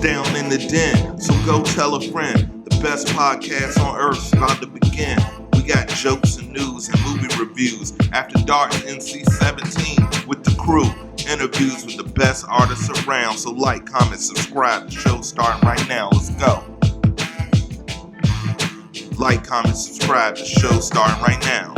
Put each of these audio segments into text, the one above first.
Down in the Den, so go tell a friend. The best podcast on earth's about to begin. We got jokes and news and movie reviews. After Dark NC-17 with the crew. Interviews with the best artists around. So like, comment, subscribe. The show's starting right now. Let's go. Like, comment, subscribe. The show's starting right now.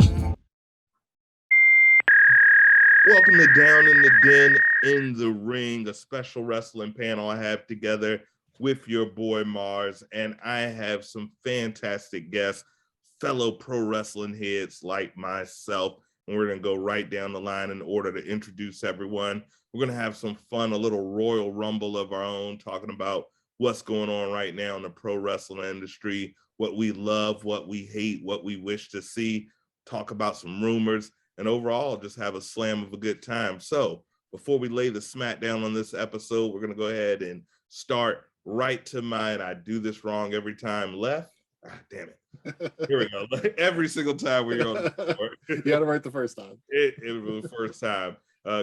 Welcome to Down in the Den, in the Ring, a special wrestling panel I have together with your boy Marz, and I have some fantastic guests, fellow pro wrestling heads like myself, and we're going to go right down the line in order to introduce everyone. We're going to have some fun, a little Royal Rumble of our own, talking about what's going on right now in the pro wrestling industry, what we love, what we hate, what we wish to see, talk about some rumors, and overall just have a slam of a good time. So before we lay the smackdown on this episode, we're going to go ahead and start right to my, and I do this wrong every time, left. Ah, damn it. Here we go. Every single time we're on the floor. You got it right the first time. It was the first time.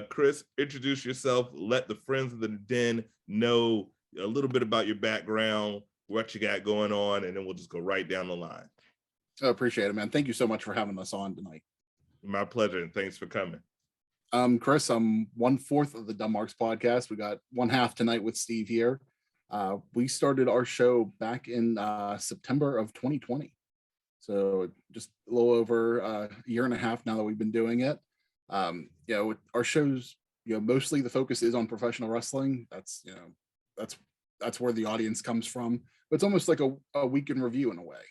Chris, introduce yourself. Let the friends of the Den know a little bit about your background, what you got going on, and then we'll just go right down the line. I appreciate it, man. Thank you so much for having us on tonight. My pleasure, and thanks for coming. Chris, I'm 1/4 of the D.E.N podcast. We got 1/2 tonight with Steve here. We started our show back in September of 2020. So just a little over a year and a half now that we've been doing it. Our shows, mostly the focus is on professional wrestling. That's where the audience comes from. But it's almost like a week in review in a way.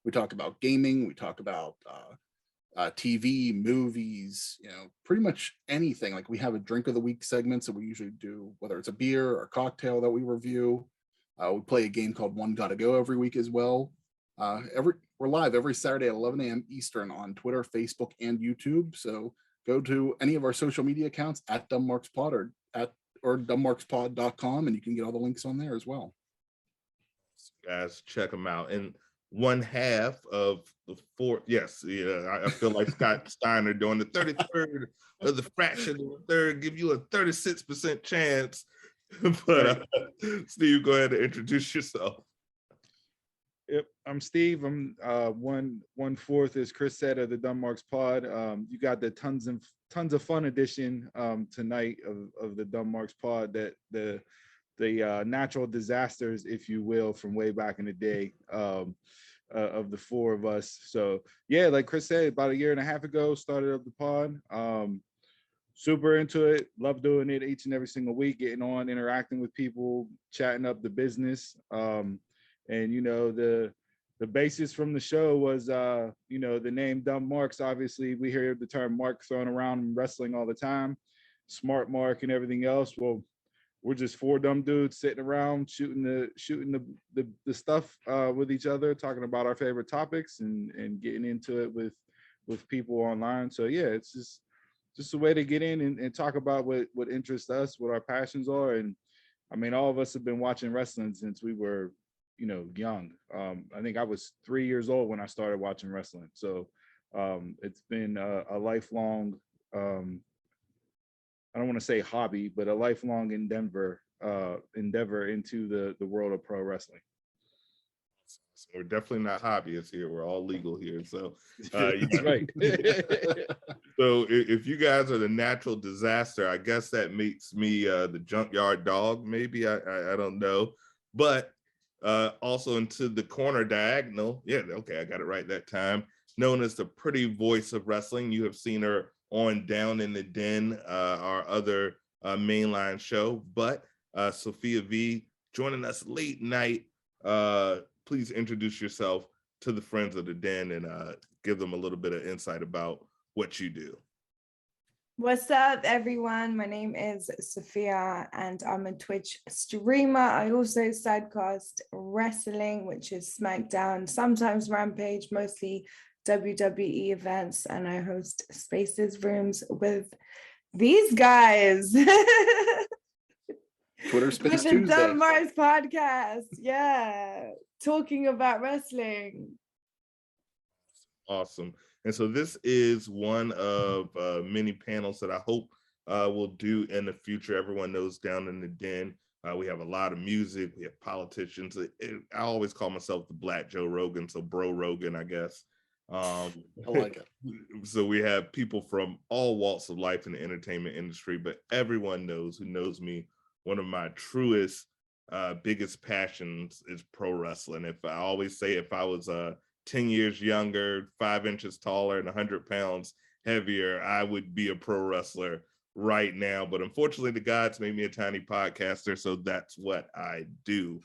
We talk about gaming, we talk about TV, movies, pretty much anything. Like we have a drink of the week segments that we usually do, whether it's a beer or a cocktail that we review. We play a game called One Gotta Go every week as well. We're live every Saturday at 11 a.m. Eastern on Twitter, Facebook, and YouTube. So go to any of our social media accounts at DumbMarksPod or DumbMarksPod.com, and you can get all the links on there as well. Guys, check them out. And 1/2 of the fourth, yes, I feel like Scott Steiner doing the 33rd of the fraction of the third, give you a 36% chance. But Steve, go ahead and introduce yourself. Yep, I'm Steve. I'm 1/4, as Chris said, of the Dunmarks Pod. You got the tons of fun edition tonight of the Dunmarks Pod, that the natural disasters, if you will, from way back in the day, of the four of us. So yeah, like Chris said, about a year and a half ago, started up the pod. Super into it, love doing it each and every single week, getting on, interacting with people, chatting up the business. And the basis from the show was the name Dumb Marks. Obviously we hear the term mark thrown around in wrestling all the time, smart mark and everything else. Well, we're just four dumb dudes sitting around shooting the stuff with each other, talking about our favorite topics and getting into it with people online. So yeah, it's just a way to get in and talk about what interests us, what our passions are. And I mean, all of us have been watching wrestling since we were young. I think I was 3 years old when I started watching wrestling. So it's been a lifelong I don't want to say hobby, but a lifelong endeavor into the world of pro wrestling. So we're definitely not hobbyists here. We're all legal here. So that's right. So if you guys are the natural disaster, I guess that makes me the junkyard dog. Maybe I don't know, but also into the corner diagonal. Yeah, okay, I got it right that time. Known as the pretty voice of wrestling. You have seen her on Down in the Den, our other mainline show, but Sophia V joining us late night. Please introduce yourself to the friends of the Den and give them a little bit of insight about what you do. What's up, everyone? My name is Sophia and I'm a Twitch streamer. I also sidecast wrestling, which is SmackDown, sometimes Rampage, mostly WWE events, and I host spaces rooms with these guys. Twitter Space with the Tuesday. Dumb Marz podcast. Yeah, talking about wrestling. Awesome. And so this is one of many panels that I hope we'll do in the future. Everyone knows Down in the Den. We have a lot of music. We have politicians. I always call myself the Black Joe Rogan, so Bro Rogan, I guess. I like it. So we have people from all walks of life in the entertainment industry, but everyone knows who knows me. One of my truest, biggest passions is pro wrestling. If I always say, if I was 10 years younger, 5 inches taller, and 100 pounds heavier, I would be a pro wrestler right now. But unfortunately, the gods made me a tiny podcaster, so that's what I do.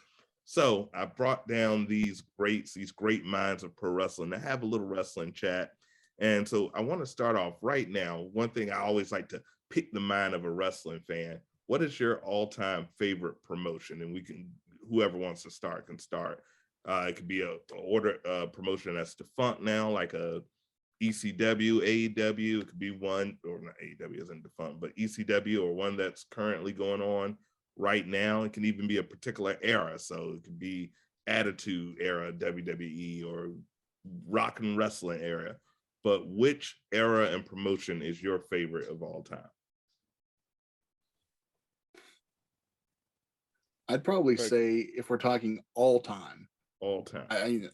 So I brought down these great minds of pro wrestling to have a little wrestling chat. And so I want to start off right now. One thing I always like to pick the mind of a wrestling fan. What is your all-time favorite promotion? And we can, whoever wants to start can start. It could be a promotion that's defunct now, like a ECW, AEW. It could be one, or not, AEW isn't defunct, but ECW, or one that's currently going on right now. It can even be a particular era. So it could be Attitude Era WWE or Rock and Wrestling era. But which era and promotion is your favorite of all time? I'd probably say, if we're talking all time, I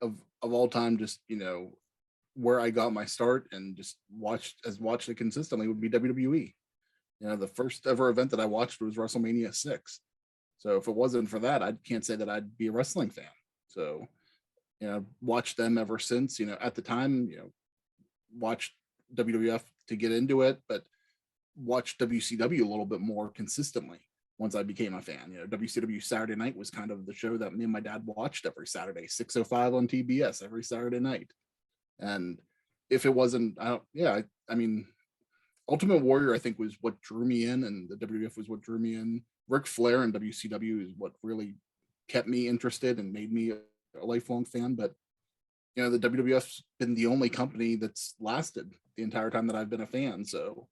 of all time, just, you know, where I got my start and just watched it consistently would be WWE. You know, the first ever event that I watched was WrestleMania 6. So if it wasn't for that, I can't say that I'd be a wrestling fan. So, you know, watched them ever since. You know, at the time, you know, watched WWF to get into it, but watched WCW a little bit more consistently once I became a fan. You know, WCW Saturday Night was kind of the show that me and my dad watched every Saturday, 6:05 on TBS every Saturday night. And if it wasn't, I mean, Ultimate Warrior, I think, was what drew me in, and the WWF was what drew me in. Ric Flair and WCW is what really kept me interested and made me a lifelong fan. But, you know, the WWF's been the only company that's lasted the entire time that I've been a fan. So,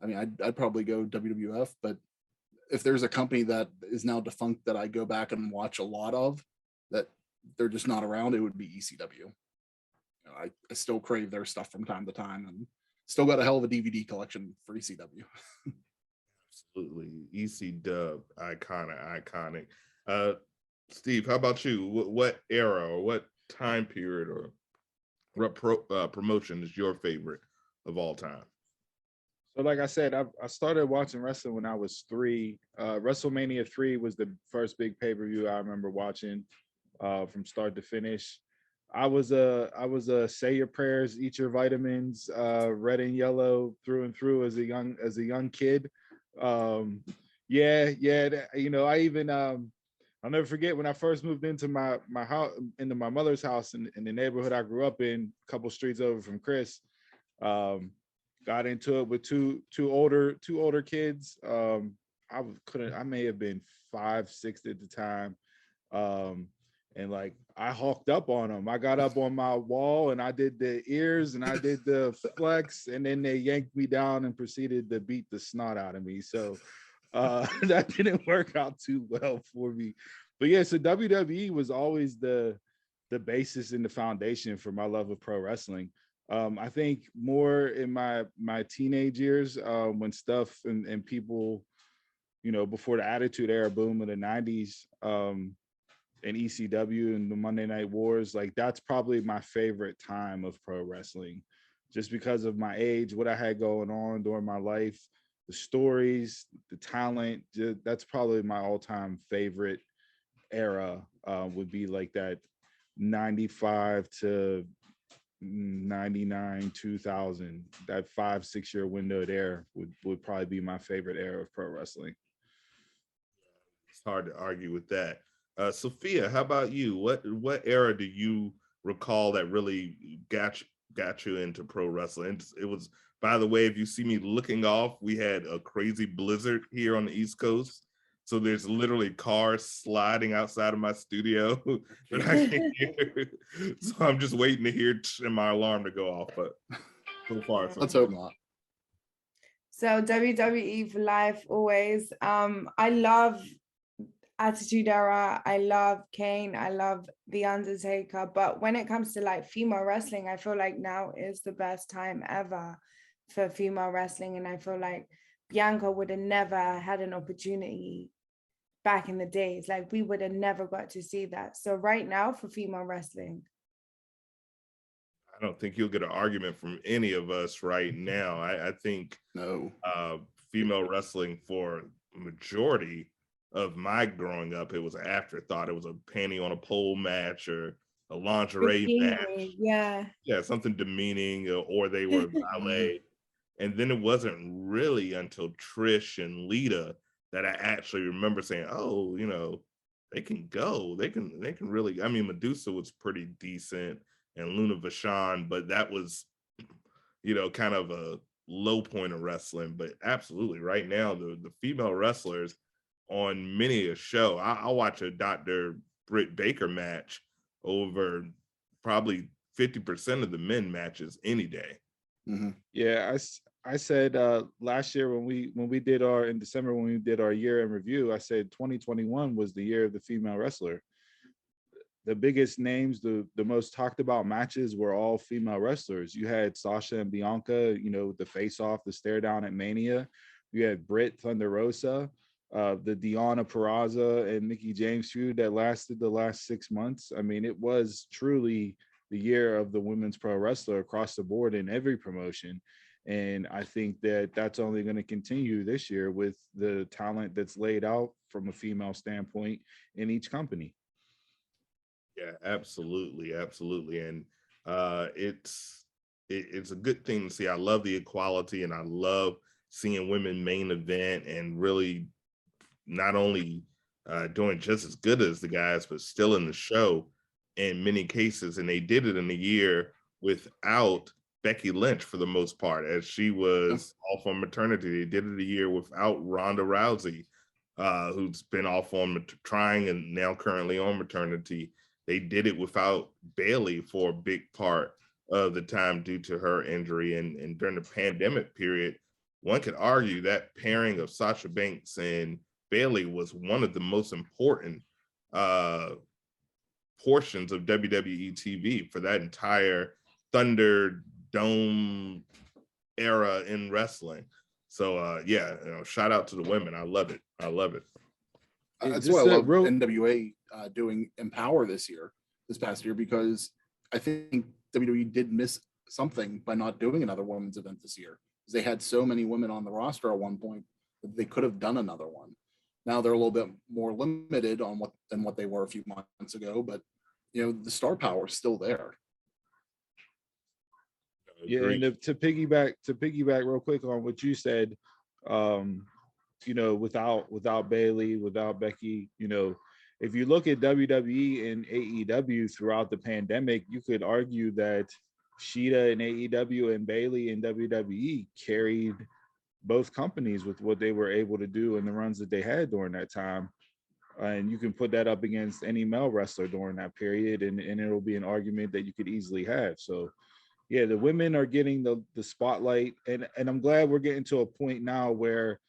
I mean, I'd probably go WWF. But if there's a company that is now defunct that I go back and watch a lot of, that they're just not around, it would be ECW. You know, I still crave their stuff from time to time, and still got a hell of a DVD collection for ECW. Absolutely. ECW, iconic. Steve, how about you? What era or what time period or what promotion is your favorite of all time? So like I said, I started watching wrestling when I was 3. WrestleMania 3 was the first big pay-per-view I remember watching from start to finish. I was a say your prayers, eat your vitamins, red and yellow through and through as a young kid. You know, I even I'll never forget when I first moved into my house, into my mother's house in the neighborhood I grew up in, a couple streets over from Chris. Got into it with two older kids. I may have been 5, 6 at the time. And like I hawked up on them. I got up on my wall and I did the ears and I did the flex, and then they yanked me down and proceeded to beat the snot out of me. So that didn't work out too well for me. But yeah, so WWE was always the basis and the foundation for my love of pro wrestling. I think more in my teenage years, when stuff and people, you know, before the Attitude Era boom of the 90s, and ECW and the Monday Night Wars, like that's probably my favorite time of pro wrestling, just because of my age, what I had going on during my life, the stories, the talent. That's probably my all-time favorite era. Would be like that 95 to 99, 2000, that 5-6 year window there would probably be my favorite era of pro wrestling. It's hard to argue with that. Sophia, how about you? What era do you recall that really got you into pro wrestling? It was, by the way, if you see me looking off, we had a crazy blizzard here on the East Coast. So there's literally cars sliding outside of my studio that I can hear. So I'm just waiting to hear my alarm to go off. But so far, Let's hope not. So WWE for life, always. I love Attitude Era. I love Kane. I love The Undertaker. But when it comes to like female wrestling, I feel like now is the best time ever for female wrestling. And I feel like Bianca would have never had an opportunity back in the days. Like we would have never got to see that. So right now for female wrestling, I don't think you'll get an argument from any of us right now. I think No. Female wrestling for majority of my growing up, it was an afterthought. It was a panty on a pole match or a lingerie match. yeah. Yeah, something demeaning, or they were ballet. And then it wasn't really until Trish and Lita that I actually remember saying, "Oh, you know, they can go. They can really." I mean, Medusa was pretty decent, and Luna Vachon, but that was, you know, kind of a low point of wrestling. But absolutely, right now, the female wrestlers on many a show, I'll watch a Dr. Britt Baker match over probably 50% of the men matches any day. Mhm. Yeah, I said last year when we did in December when we did our year in review, I said 2021 was the year of the female wrestler. The biggest names, the most talked about matches were all female wrestlers. You had Sasha and Bianca, you know, the face off, the stare down at Mania. You had Britt Thunder Rosa, the Deonna Purrazzo and Mickey James feud that lasted the last 6 months. I mean, it was truly the year of the women's pro wrestler across the board in every promotion. And I think that that's only going to continue this year with the talent that's laid out from a female standpoint in each company. Yeah, absolutely, absolutely, and it's a good thing to see. I love the equality, and I love seeing women main event and really not only doing just as good as the guys, but still in the show in many cases. And they did it in a year without Becky Lynch for the most part, as she was off on maternity. They did it a year without Ronda Rousey, who's been off on trying and now currently on maternity. They did it without Bayley for a big part of the time due to her injury. And during the pandemic period, one could argue that pairing of Sasha Banks and Bayley was one of the most important portions of WWE TV for that entire Thunderdome era in wrestling. So yeah, you know, shout out to the women. I love it. I love it. That's why I love NWA doing Empower this past year, because I think WWE did miss something by not doing another women's event this year. Because they had so many women on the roster at one point that they could have done another one. Now they're a little bit more limited on than what they were a few months ago, but you know, the star power is still there. Yeah, and to piggyback real quick on what you said, you know, without Bayley, without Becky, you know, if you look at WWE and AEW throughout the pandemic, you could argue that Shida in AEW and Bayley in WWE carried both companies with what they were able to do and the runs that they had during that time. And you can put that up against any male wrestler during that period, and it'll be an argument that you could easily have. So yeah, the women are getting the spotlight, and I'm glad we're getting to a point now where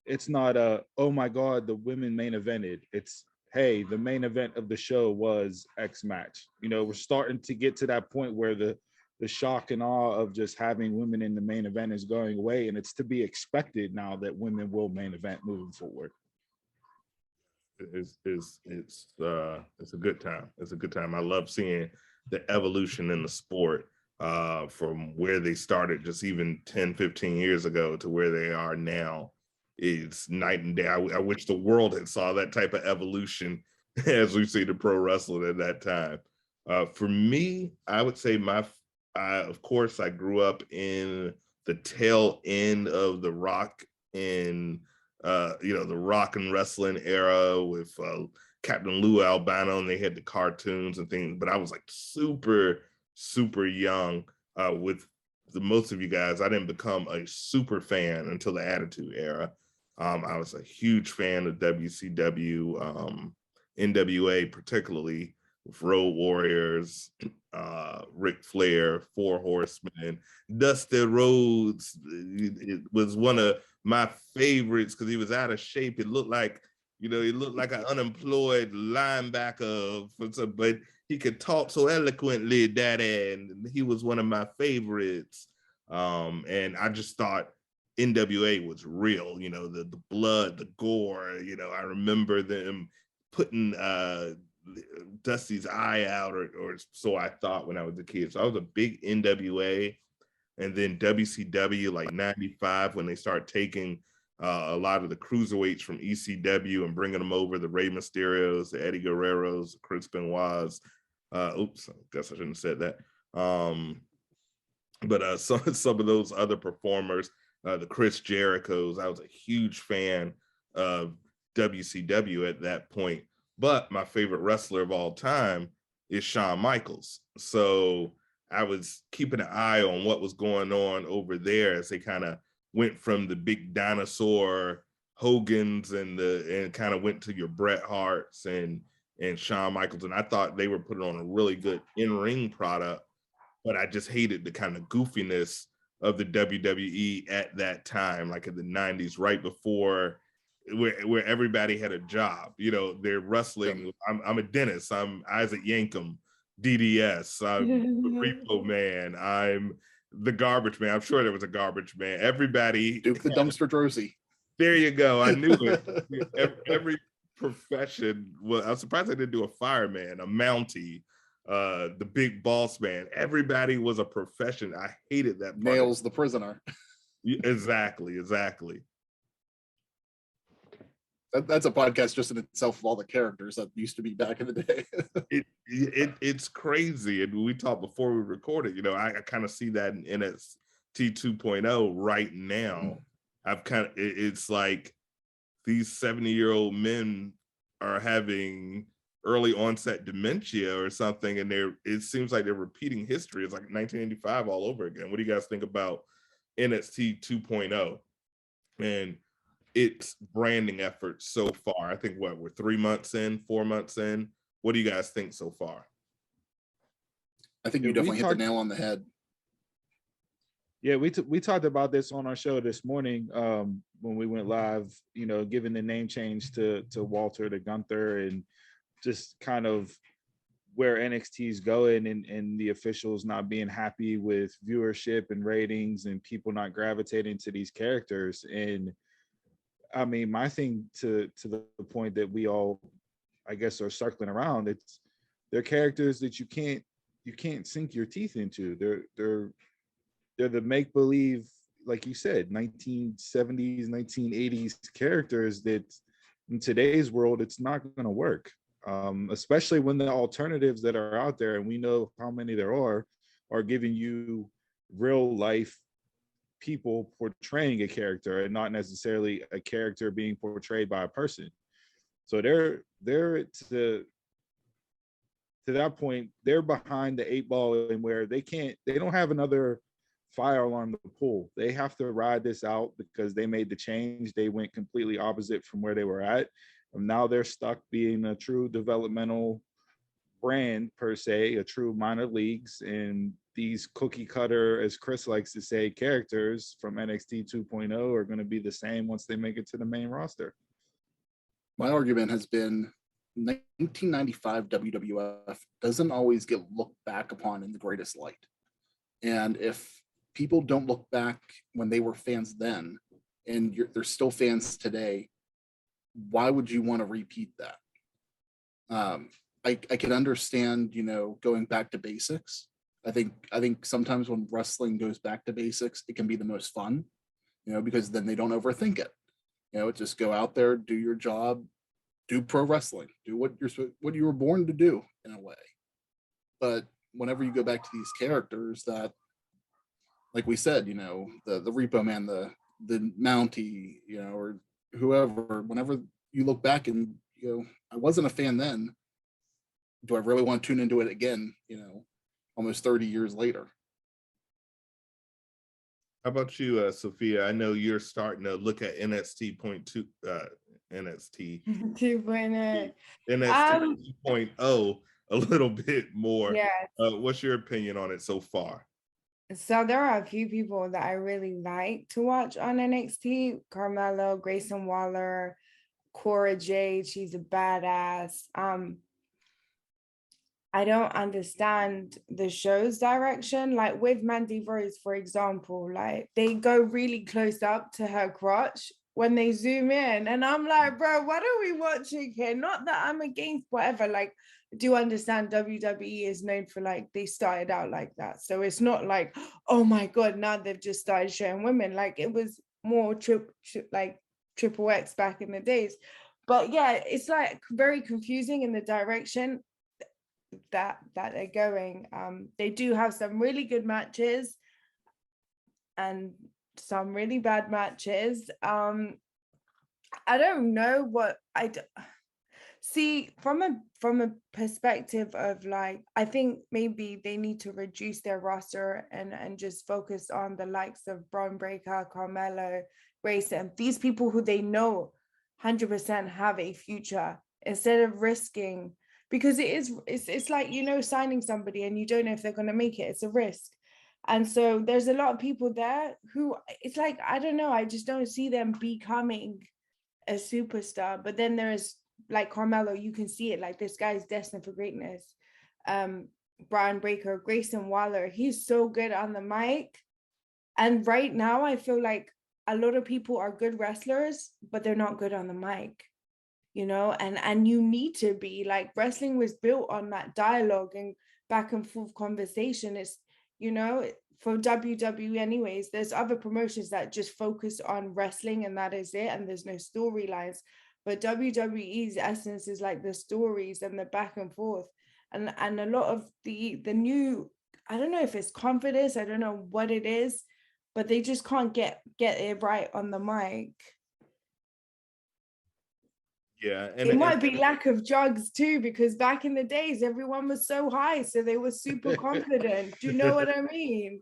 it's not oh my God, the women main evented. It's, hey, the main event of the show was X match. You know, we're starting to get to that point where the shock and awe of just having women in the main event is going away, and it's to be expected now that women will main event moving forward. It's a good time. It's a good time. I love seeing the evolution in the sport from where they started just even 10, 15 years ago to where they are now. It's night and day. I wish the world had saw that type of evolution as we see the pro wrestling at that time. For me, I would say of course, I grew up in the tail end of the Rock and you know, the Rock and wrestling era with Captain Lou Albano, and they had the cartoons and things. But I was like super young with most of you guys. I didn't become a super fan until the Attitude Era. I was a huge fan of WCW, NWA, particularly with Road Warriors, Ric Flair, Four Horsemen, Dusty Rhodes. It was one of my favorites because he was out of shape. It looked like, you know, he looked like an unemployed linebacker, but he could talk so eloquently, Daddy, and he was one of my favorites. And I just thought NWA was real, the blood, the gore, I remember them putting Dusty's eye out, or so I thought when I was a kid. So I was a big NWA, and then WCW like 95 when they start taking a lot of the cruiserweights from ECW and bringing them over, the Rey Mysterios, the Eddie Guerreros, Chris Benoit's. Oops, I guess I shouldn't have said that. But some of those other performers, the Chris Jerichos, I was a huge fan of WCW at that point. But my favorite wrestler of all time is Shawn Michaels. So I was keeping an eye on what was going on over there as they kind of went from the big dinosaur Hogan's and kind of went to your Bret Harts and Shawn Michaels. And I thought they were putting on a really good in-ring product, but I just hated the kind of goofiness of the WWE at that time, like in the 90s, right before where everybody had a job. They're wrestling. I'm a dentist. I'm Isaac Yankem, DDS. I'm the Repo Man. I'm the Garbage Man. I'm sure there was a Garbage Man. Everybody. Duke the Dumpster Drosy. There you go. I knew it. Every profession. Well, I'm surprised I didn't do a fireman, a Mountie, the big boss man. Everybody was a profession. I hated that part. Nails the prisoner. Exactly. That's a podcast just in itself of all the characters that used to be back in the day. It's crazy. And we talked before we recorded, I kind of see that in NXT 2.0 right now. It's like these 70-year-old men are having early onset dementia or something, and it seems like they're repeating history. It's like 1985 all over again. What do you guys think about NXT 2.0 and its branding efforts so far? I think we're 3 months in, 4 months in. What do you guys think so far? I think you definitely hit the nail on the head. Yeah, we talked about this on our show this morning when we went live, giving the name change to Walter to Gunther, and just kind of where NXT is going, and the officials not being happy with viewership and ratings and people not gravitating to these characters. And I mean, my thing to the point that we all, I guess, are circling around, they're characters that you can't sink your teeth into. They're the make-believe, like you said, 1970s, 1980s characters that in today's world, it's not going to work. Especially when the alternatives that are out there, and we know how many there are giving you real life people portraying a character and not necessarily a character being portrayed by a person. So they're to that point, they're behind the 8 ball, and where they don't have another fire alarm to pull. They have to ride this out because they made the change. They went completely opposite from where they were at. And now they're stuck being a true developmental brand, per se, a true minor leagues. And these cookie cutter, as Chris likes to say, characters from NXT 2.0 are going to be the same once they make it to the main roster. My argument has been 1995 WWF doesn't always get looked back upon in the greatest light. And if people don't look back when they were fans then, and they're still fans today, why would you want to repeat that? I can understand, going back to basics. I think sometimes when wrestling goes back to basics, it can be the most fun, because then they don't overthink it. Just go out there, do your job, do pro wrestling, do what you were born to do in a way. But whenever you go back to these characters that, like we said, the Repo Man, the Mountie, or whoever, whenever you look back and, I wasn't a fan then, do I really want to tune into it again, almost 30 years later? How about you, Sophia? I know you're starting to look at NXT 2.0. NXT 2.0 a little bit more. Yeah. What's your opinion on it so far? So there are a few people that I really like to watch on NXT. Carmelo, Grayson Waller, Cora Jade, she's a badass. I don't understand the show's direction. Like with Mandy Rose, for example, like they go really close up to her crotch when they zoom in. And I'm like, bro, what are we watching here? Not that I'm against whatever. Like, I do understand WWE is known for like they started out like that. So it's not like, oh my God, now they've just started showing women. Like it was more like triple X back in the days. But yeah, it's like very confusing in the direction that they're going. They do have some really good matches and some really bad matches. I don't know what see from a perspective of like, I think maybe they need to reduce their roster and just focus on the likes of Braun Breaker, Carmelo, Grayson, these people who they know 100% have a future, instead of risking, because it's like, you know, signing somebody and you don't know if they're going to make it. It's a risk. And so there's a lot of people there who, it's like, I don't know, I just don't see them becoming a superstar. But then there's like Carmelo, you can see it, like this guy's destined for greatness. Brian Breaker, Grayson Waller, he's so good on the mic. And right now I feel like a lot of people are good wrestlers, but they're not good on the mic, you know, and you need to be. Like, wrestling was built on that dialogue and back and forth conversation. It's, you know, for WWE anyways, there's other promotions that just focus on wrestling and that is it, and there's no storylines. But WWE's essence is like the stories and the back and forth, and a lot of the new, I don't know if it's confidence, I don't know what it is, but they just can't get it right on the mic. Yeah, It might be lack of drugs too, because back in the days everyone was so high, so they were super confident. Do you know what I mean?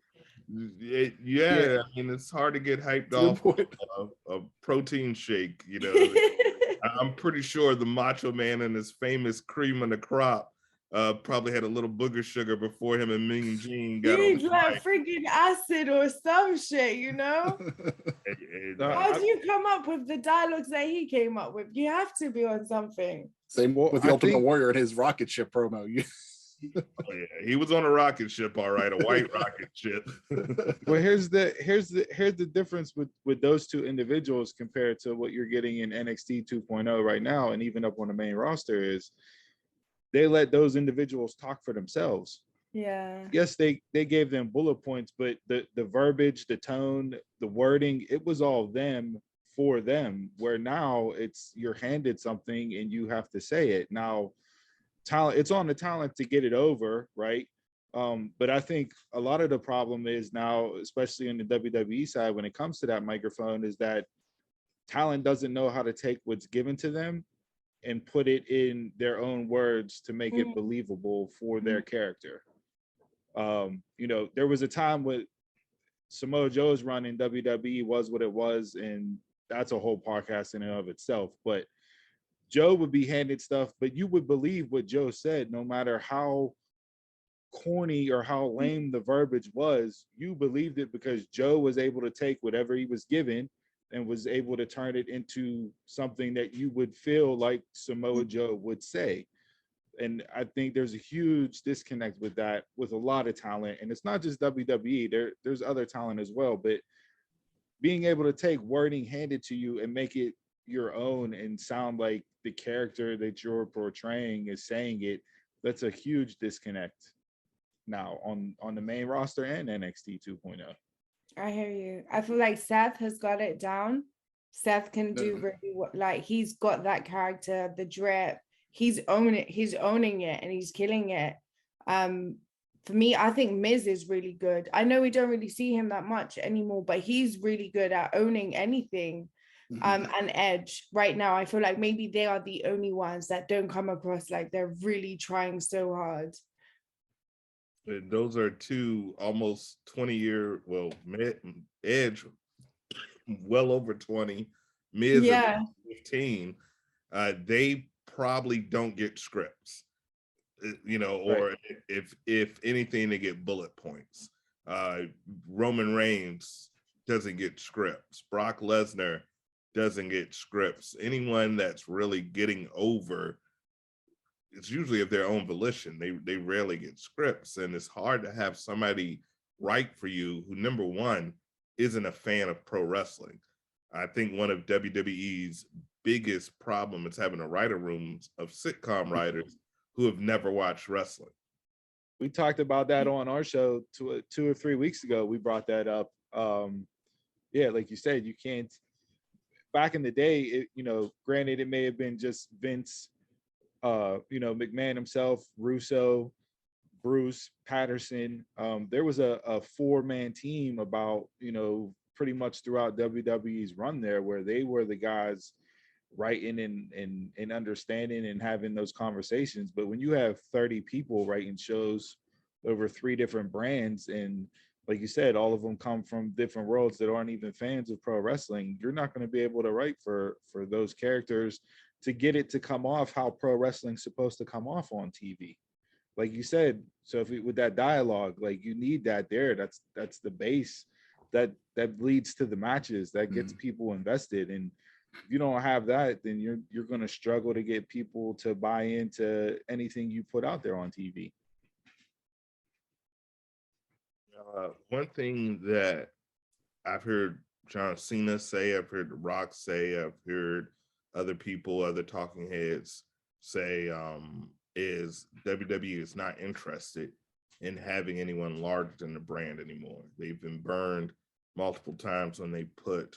Yeah, I mean, it's hard to get hyped off a protein shake, you know. I'm pretty sure the Macho Man and his famous cream of the crop probably had a little booger sugar before him and Mean Gene got on the like freaking acid or some shit, you know? How do you come up with the dialogues that he came up with? You have to be on something. Same with the Ultimate Warrior and his rocket ship promo. Oh yeah, he was on a rocket ship, all right, a white rocket ship. Well, here's the difference with those two individuals compared to what you're getting in NXT 2.0 right now, and even up on the main roster, is they let those individuals talk for themselves. Yeah. Yes, they gave them bullet points, but the verbiage, the tone, the wording, it was all them for them. Where now it's you're handed something and you have to say it. Now, talent, it's on the talent to get it over, right? But I think a lot of the problem is now, especially in the WWE side, when it comes to that microphone, is that talent doesn't know how to take what's given to them and put it in their own words to make it believable for their character. You know, there was a time when Samoa Joe's run in WWE was what it was, and that's a whole podcast in and of itself. But Joe would be handed stuff, but you would believe what Joe said, no matter how corny or how lame the verbiage was. You believed it because Joe was able to take whatever he was given and was able to turn it into something that you would feel like Samoa Joe would say. And I think there's a huge disconnect with that, with a lot of talent. And it's not just WWE, there's other talent as well. But being able to take wording handed to you and make it your own and sound like the character that you're portraying is saying it, that's a huge disconnect now on the main roster and NXT 2.0. I hear you. I feel like Seth has got it down. Seth can do really what, like, he's got that character, the drip. He's owning it and he's killing it. For me, I think Miz is really good. I know we don't really see him that much anymore, but he's really good at owning anything. And Edge right now, I feel like maybe they are the only ones that don't come across like they're really trying so hard. Those are two almost 20-year, well, Edge, well over 20, Miz 15. They probably don't get scripts, you know, or if anything, they get bullet points. Roman Reigns doesn't get scripts. Brock Lesnar doesn't get scripts. Anyone that's really getting over it's usually of their own volition. They rarely get scripts, and it's hard to have somebody write for you who, number one, isn't a fan of pro wrestling. I think one of WWE's biggest problem is having a writer room of sitcom writers who have never watched wrestling. We talked about that on our show 2 or 3 weeks ago. We brought that up. Yeah, like you said, you can't. Back in the day, granted, it may have been just Vince, McMahon himself, Russo, Bruce, Patterson. There was a 4-man team about, pretty much throughout WWE's run there, where they were the guys writing and understanding and having those conversations. But when you have 30 people writing shows over 3 different brands, and like you said, all of them come from different worlds that aren't even fans of pro wrestling, you're not going to be able to write for those characters to get it to come off how pro wrestling's supposed to come off on TV. Like you said, so with that dialogue, like, you need that there. That's the base that leads to the matches, that gets people invested. And if you don't have that, then you're going to struggle to get people to buy into anything you put out there on TV. One thing that I've heard John Cena say, I've heard The Rock say, I've heard other people, other talking heads say, is WWE is not interested in having anyone larger than the brand anymore. They've been burned multiple times when they put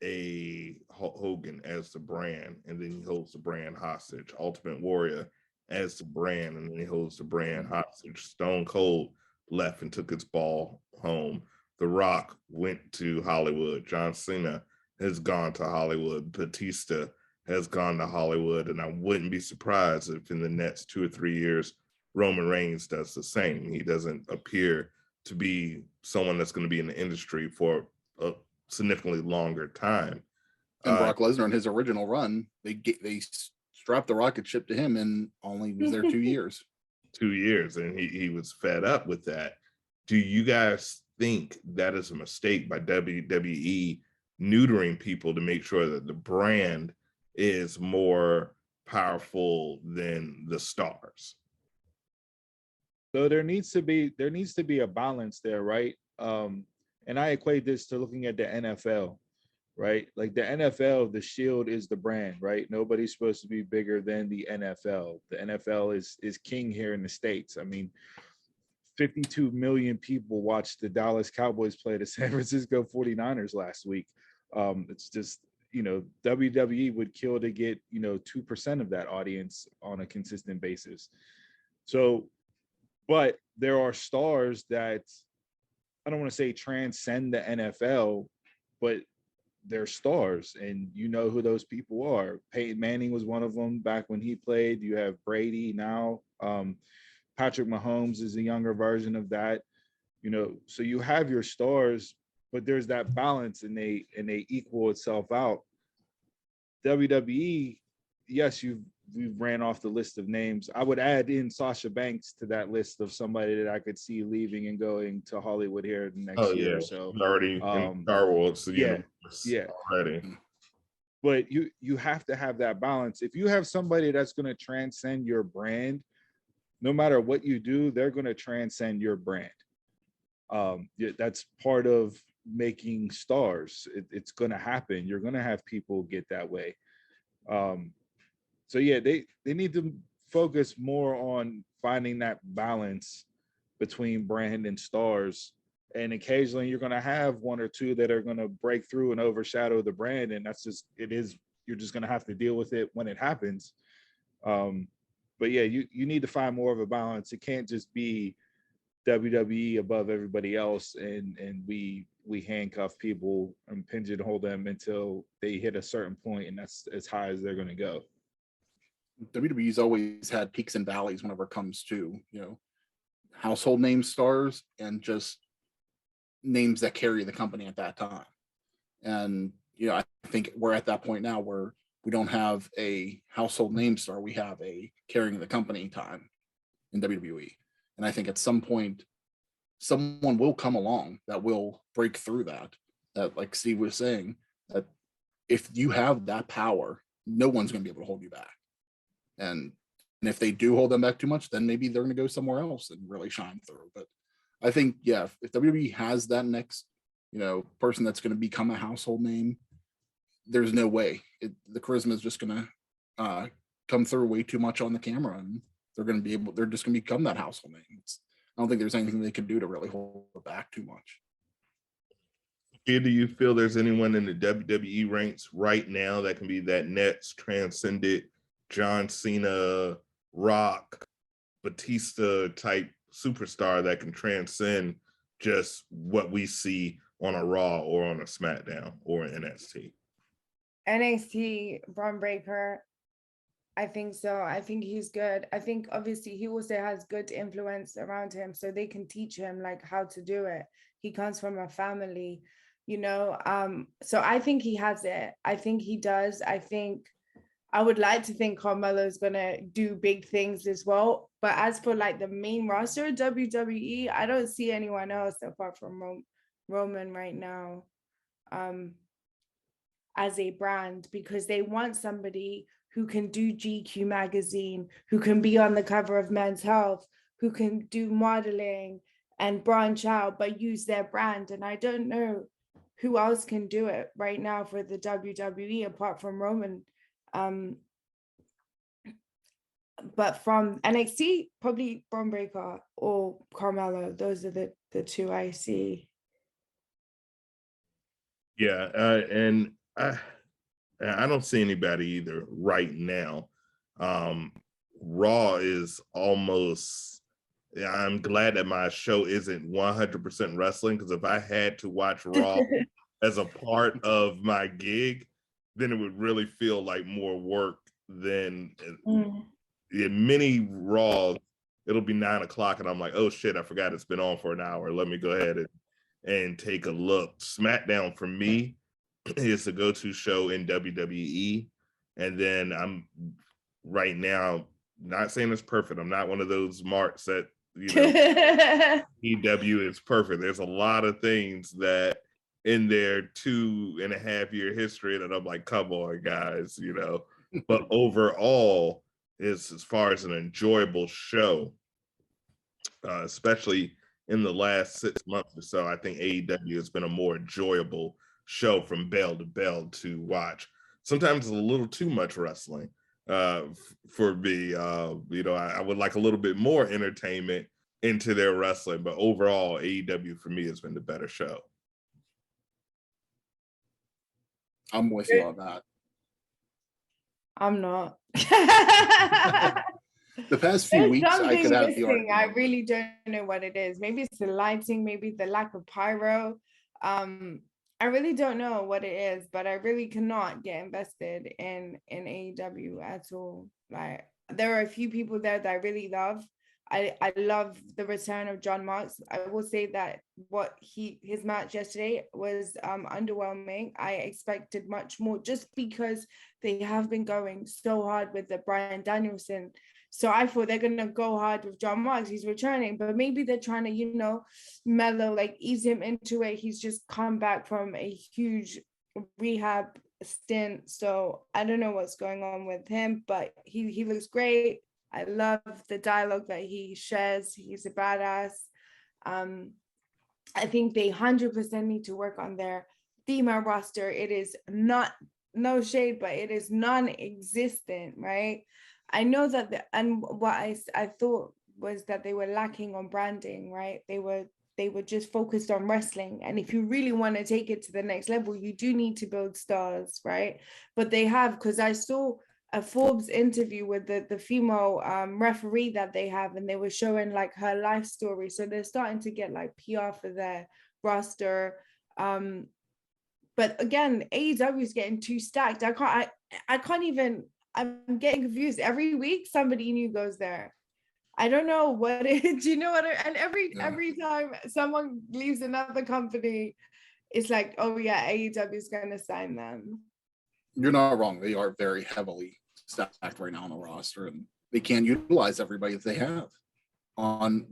a Hulk Hogan as the brand, and then he holds the brand hostage. Ultimate Warrior as the brand, and then he holds the brand hostage. Stone Cold left and took his ball home. The Rock went to Hollywood. John Cena has gone to Hollywood. Batista has gone to Hollywood, and I wouldn't be surprised if in the next 2 or 3 years, Roman Reigns does the same. He doesn't appear to be someone that's going to be in the industry for a significantly longer time. And Brock Lesnar, in his original run, they strapped the rocket ship to him and only was there 2 years. 2 years, and he was fed up with that. Do you guys think that is a mistake by WWE neutering people to make sure that the brand is more powerful than the stars? So there needs to be a balance there, right? And I equate this to looking at the NFL, right? Like the NFL, the Shield is the brand, right? Nobody's supposed to be bigger than the NFL. The NFL is king here in the States. I mean, 52 million people watched the Dallas Cowboys play the San Francisco 49ers last week. It's just, WWE would kill to get, 2% of that audience on a consistent basis. So, but there are stars that, I don't want to say transcend the NFL, but they're stars, and you know who those people are. Peyton Manning was one of them back when he played. You have Brady now. Patrick Mahomes is a younger version of that. So you have your stars, but there's that balance, and they equal itself out. WWE, yes, we've ran off the list of names. I would add in Sasha Banks to that list of somebody that I could see leaving and going to Hollywood here the next year or so. Already in Star Wars, yeah. already. But you have to have that balance. If you have somebody that's going to transcend your brand, no matter what you do, they're going to transcend your brand. That's part of making stars. It's going to happen. You're going to have people get that way. So yeah, they need to focus more on finding that balance between brand and stars. And occasionally you're going to have 1 or 2 that are going to break through and overshadow the brand. And that's just, you're just going to have to deal with it when it happens. But yeah, you need to find more of a balance. It can't just be WWE above everybody else, and we handcuff people and pigeonhole them until they hit a certain point, and that's as high as they're going to go. WWE's always had peaks and valleys whenever it comes to, household name stars and just names that carry the company at that time. And, I think we're at that point now where we don't have a household name star. We have a carrying the company time in WWE. And I think at some point, someone will come along that will break through that, like Steve was saying, that if you have that power, no one's going to be able to hold you back. And if they do hold them back too much, then maybe they're going to go somewhere else and really shine through. But I think, yeah, if WWE has that next, person that's going to become a household name, there's no way the charisma is just going to come through way too much on the camera, and they're just going to become that household name. I don't think there's anything they can do to really hold it back too much. Do you feel there's anyone in the WWE ranks right now that can be that next transcendent John Cena, Rock, Batista type superstar that can transcend just what we see on a Raw or on a SmackDown or an NXT? NXT, Braun Breaker. I think so. I think he's good. I think obviously he also has good influence around him, so they can teach him like how to do it. He comes from a family, so I think he has it. I think he does. I would like to think Carmelo's gonna do big things as well. But as for like the main roster, WWE, I don't see anyone else apart from Roman right now, as a brand, because they want somebody who can do GQ magazine, who can be on the cover of Men's Health, who can do modeling and branch out, but use their brand. And I don't know who else can do it right now for the WWE apart from Roman. But from NXT, probably Braun Breaker or Carmelo. Those are the two I see. Yeah, and I don't see anybody either right now. Raw is almost, I'm glad that my show isn't 100% wrestling, because if I had to watch Raw as a part of my gig, then it would really feel like more work than in many Raws. It'll be 9 o'clock and I'm like, oh shit, I forgot it's been on for an hour. Let me go ahead and take a look. SmackDown for me is the go-to show in WWE. And then I'm right now, not saying it's perfect. I'm not one of those marks that, EW is perfect. There's a lot of things that in their 2.5-year history that I'm like, come on, guys, But overall, is as far as an enjoyable show, especially in the last 6 months or so, I think AEW has been a more enjoyable show from bell to bell to watch. Sometimes it's a little too much wrestling for me. I would like a little bit more entertainment into their wrestling, but overall, AEW for me has been the better show. I'm with you on that. I'm not. The past few weeks, I could have the argument. I really don't know what it is. Maybe it's the lighting, maybe the lack of pyro. I really don't know what it is, but I really cannot get invested in AEW at all. Like, there are a few people there that I really love. I love the return of John Marz. I will say that his match yesterday was underwhelming. I expected much more just because they have been going so hard with the Bryan Danielson. So I thought they're gonna go hard with John Marz. He's returning, but maybe they're trying to, mellow, like ease him into it. He's just come back from a huge rehab stint. So I don't know what's going on with him, but he looks great. I love the dialogue that he shares. He's a badass. I think they 100% need to work on their female roster. It is not, no shade, but it is non-existent, right? I know that, and what I thought was that they were lacking on branding, right? They were just focused on wrestling. And if you really want to take it to the next level, you do need to build stars, right? But they have, because I saw a Forbes interview with the female referee that they have, and they were showing like her life story. So they're starting to get like PR for their roster. But again, AEW is getting too stacked. I can't even, I'm getting confused. Every week somebody new goes there. I don't know what it is. Do you know what? And every time someone leaves another company, it's like, oh yeah, AEW is going to sign them. You're not wrong. They are very heavily stacked right now on the roster, and they can't utilize everybody that they have on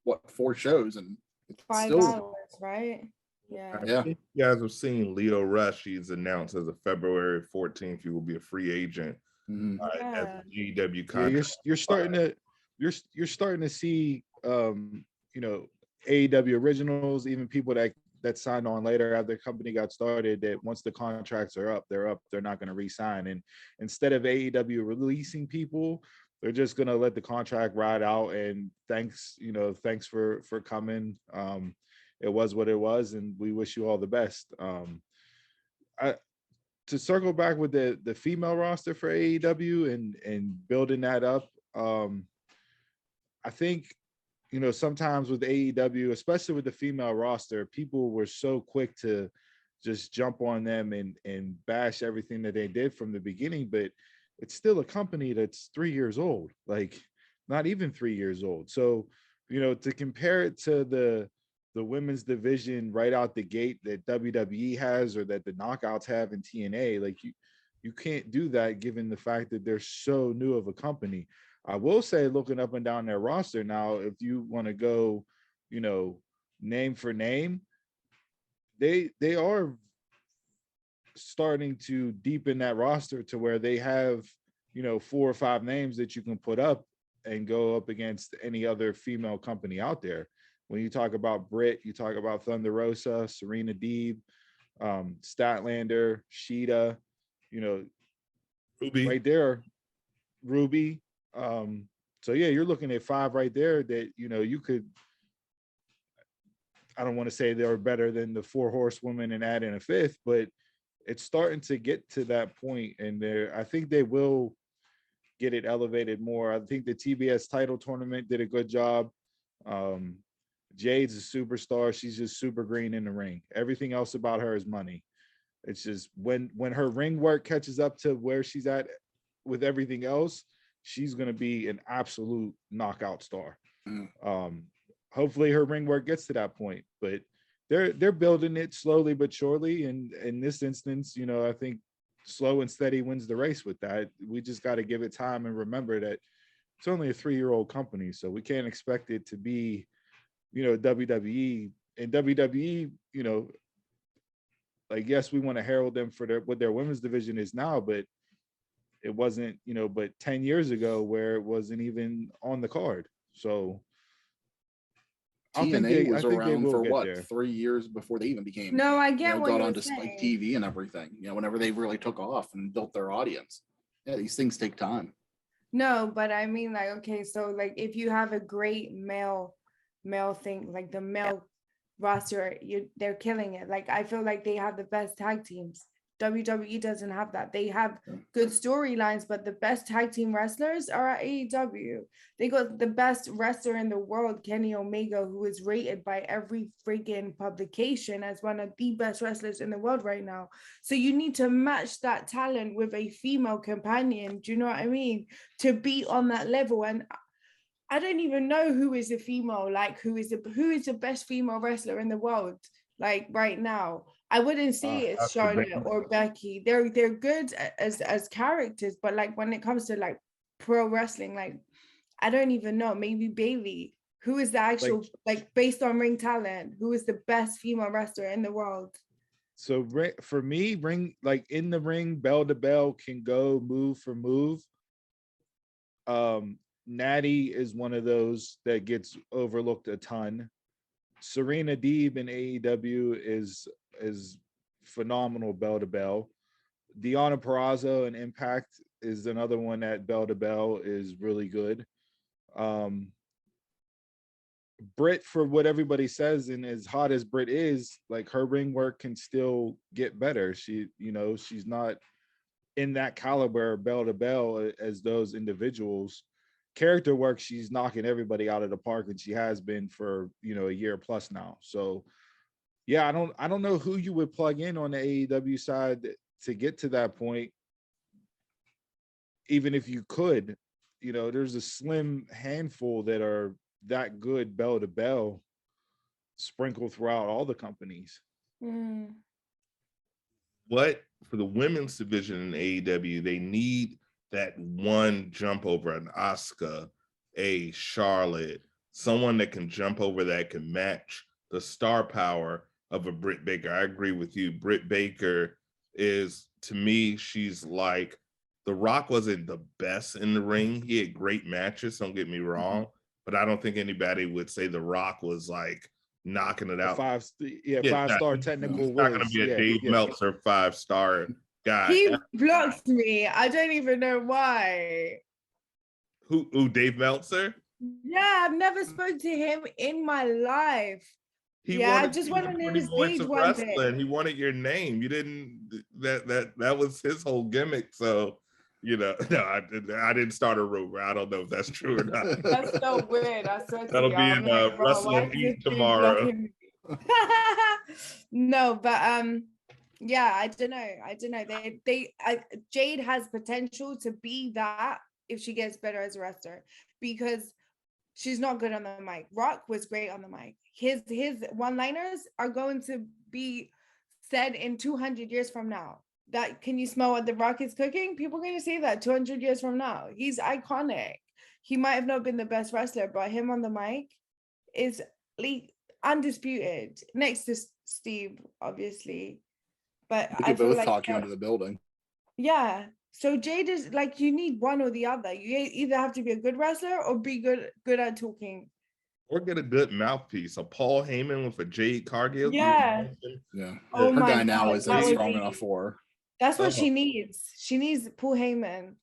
what 4 shows, and it's 5 still, hours, right? Yeah. Yeah. You guys have seen Leo Rush. He's announced as of February 14th, he will be a free agent Mhm. as Yeah. the GW Yeah, contract. you're starting to see you know, AEW originals, even people that signed on later after the company got started, that once the contracts are up, they're not going to re-sign. And instead of AEW releasing people, they're just going to let the contract ride out. And thanks for coming. It was what it was, and we wish you all the best. I, to circle back with the female roster for AEW and building that up, I think, sometimes with AEW, especially with the female roster, people were so quick to just jump on them and bash everything that they did from the beginning, but it's still a company that's 3 years old, like not even 3 years old. So, to compare it to the women's division right out the gate that WWE has, or that the Knockouts have in TNA, like you can't do that given the fact that they're so new of a company. I will say, looking up and down their roster now, if you want to go, name for name, they are starting to deepen that roster to where they have, 4 or 5 names that you can put up and go up against any other female company out there. When you talk about Britt, you talk about Thunder Rosa, Serena Deeb, Statlander, Sheeta, Ruby. right there, Ruby. So yeah, you're looking at 5 right there that you could. I don't want to say they're better than the 4 horsewomen and add in a 5th, but it's starting to get to that point, and I think they will get it elevated more. I think the TBS title tournament did a good job. Jade's a superstar. She's just super green in the ring. Everything else about her is money. It's just when her ring work catches up to where she's at with everything else, she's going to be an absolute knockout star. Hopefully her ring work gets to that point, but they're building it slowly but surely. And in this instance, I think slow and steady wins the race with that. We just got to give it time and remember that it's only a 3-year-old company, so we can't expect it to be, WWE. And WWE, like, yes, we want to herald them for what their women's division is now, but it wasn't, but 10 years ago where it wasn't even on the card. So TNA was I think they around will for get what, there. 3 years before they even became, No, I get what got you're onto Spike saying. TV and everything, whenever they really took off and built their audience. Yeah, these things take time. No, but I mean, like, okay, so like if you have a great male thing, like the male roster, they're killing it. Like I feel like they have the best tag teams. WWE doesn't have that. They have good storylines, but the best tag team wrestlers are at AEW. They got the best wrestler in the world, Kenny Omega, who is rated by every freaking publication as one of the best wrestlers in the world right now. So you need to match that talent with a female companion. Do you know what I mean? To be on that level. And I don't even know who is a female, like who is the best female wrestler in the world, like right now. I wouldn't say it's Charlotte or Becky. They're good as characters, but like when it comes to like pro wrestling, like I don't even know. Maybe Bailey. Who is the actual like based on ring talent? Who is the best female wrestler in the world? So for me, ring, like in the ring, bell to bell can go move for move. Natty is one of those that gets overlooked a ton. Serena Deeb in AEW is phenomenal bell to bell. Deonna Purrazzo in Impact is another one that bell to bell is really good. Britt, for what everybody says, and as hot as Britt is, like her ring work can still get better. She's not in that caliber bell to bell as those individuals. Character work, she's knocking everybody out of the park, and she has been for a year plus now. So yeah, I don't know who you would plug in on the AEW side to get to that point. Even if you could, there's a slim handful that are that good bell to bell sprinkled throughout all the companies. What for the women's division in AEW, they need that one jump over an Asuka, a Charlotte, someone that can jump over that can match the star power of a Britt Baker. I agree with you. Britt Baker is, to me, she's like The Rock wasn't the best in the ring. He had great matches, don't get me wrong, but I don't think anybody would say The Rock was like knocking it out. Five-star technical He's not going to be a Dave Meltzer 5-star guy. He blocks me. I don't even know why. Who Dave Meltzer? Yeah, I've never spoken to him in my life. I just went on his page one day. He wanted your name. You didn't. That was his whole gimmick. So, no, I didn't start a rumor. I don't know if that's true or not. That's so weird. I swear to That'll you, be in Wrestling Heat tomorrow. No, but yeah, I don't know. Jade has potential to be that if she gets better as a wrestler, because she's not good on the mic. Rock was great on the mic. His one-liners are going to be said in 200 years from now. That, can you smell what the Rock is cooking? People are going to say that 200 years from now. He's iconic. He might have not been the best wrestler, but him on the mic is undisputed. Next to Steve, obviously. But we could both talk you into the building. Yeah. So Jade is like, you need one or the other. You either have to be a good wrestler or be good at talking. Or get a good mouthpiece. A Paul Heyman with a Jade Cargill. Yeah. Oh, her guy now isn't strong enough for her. That's what she needs. She needs Paul Heyman.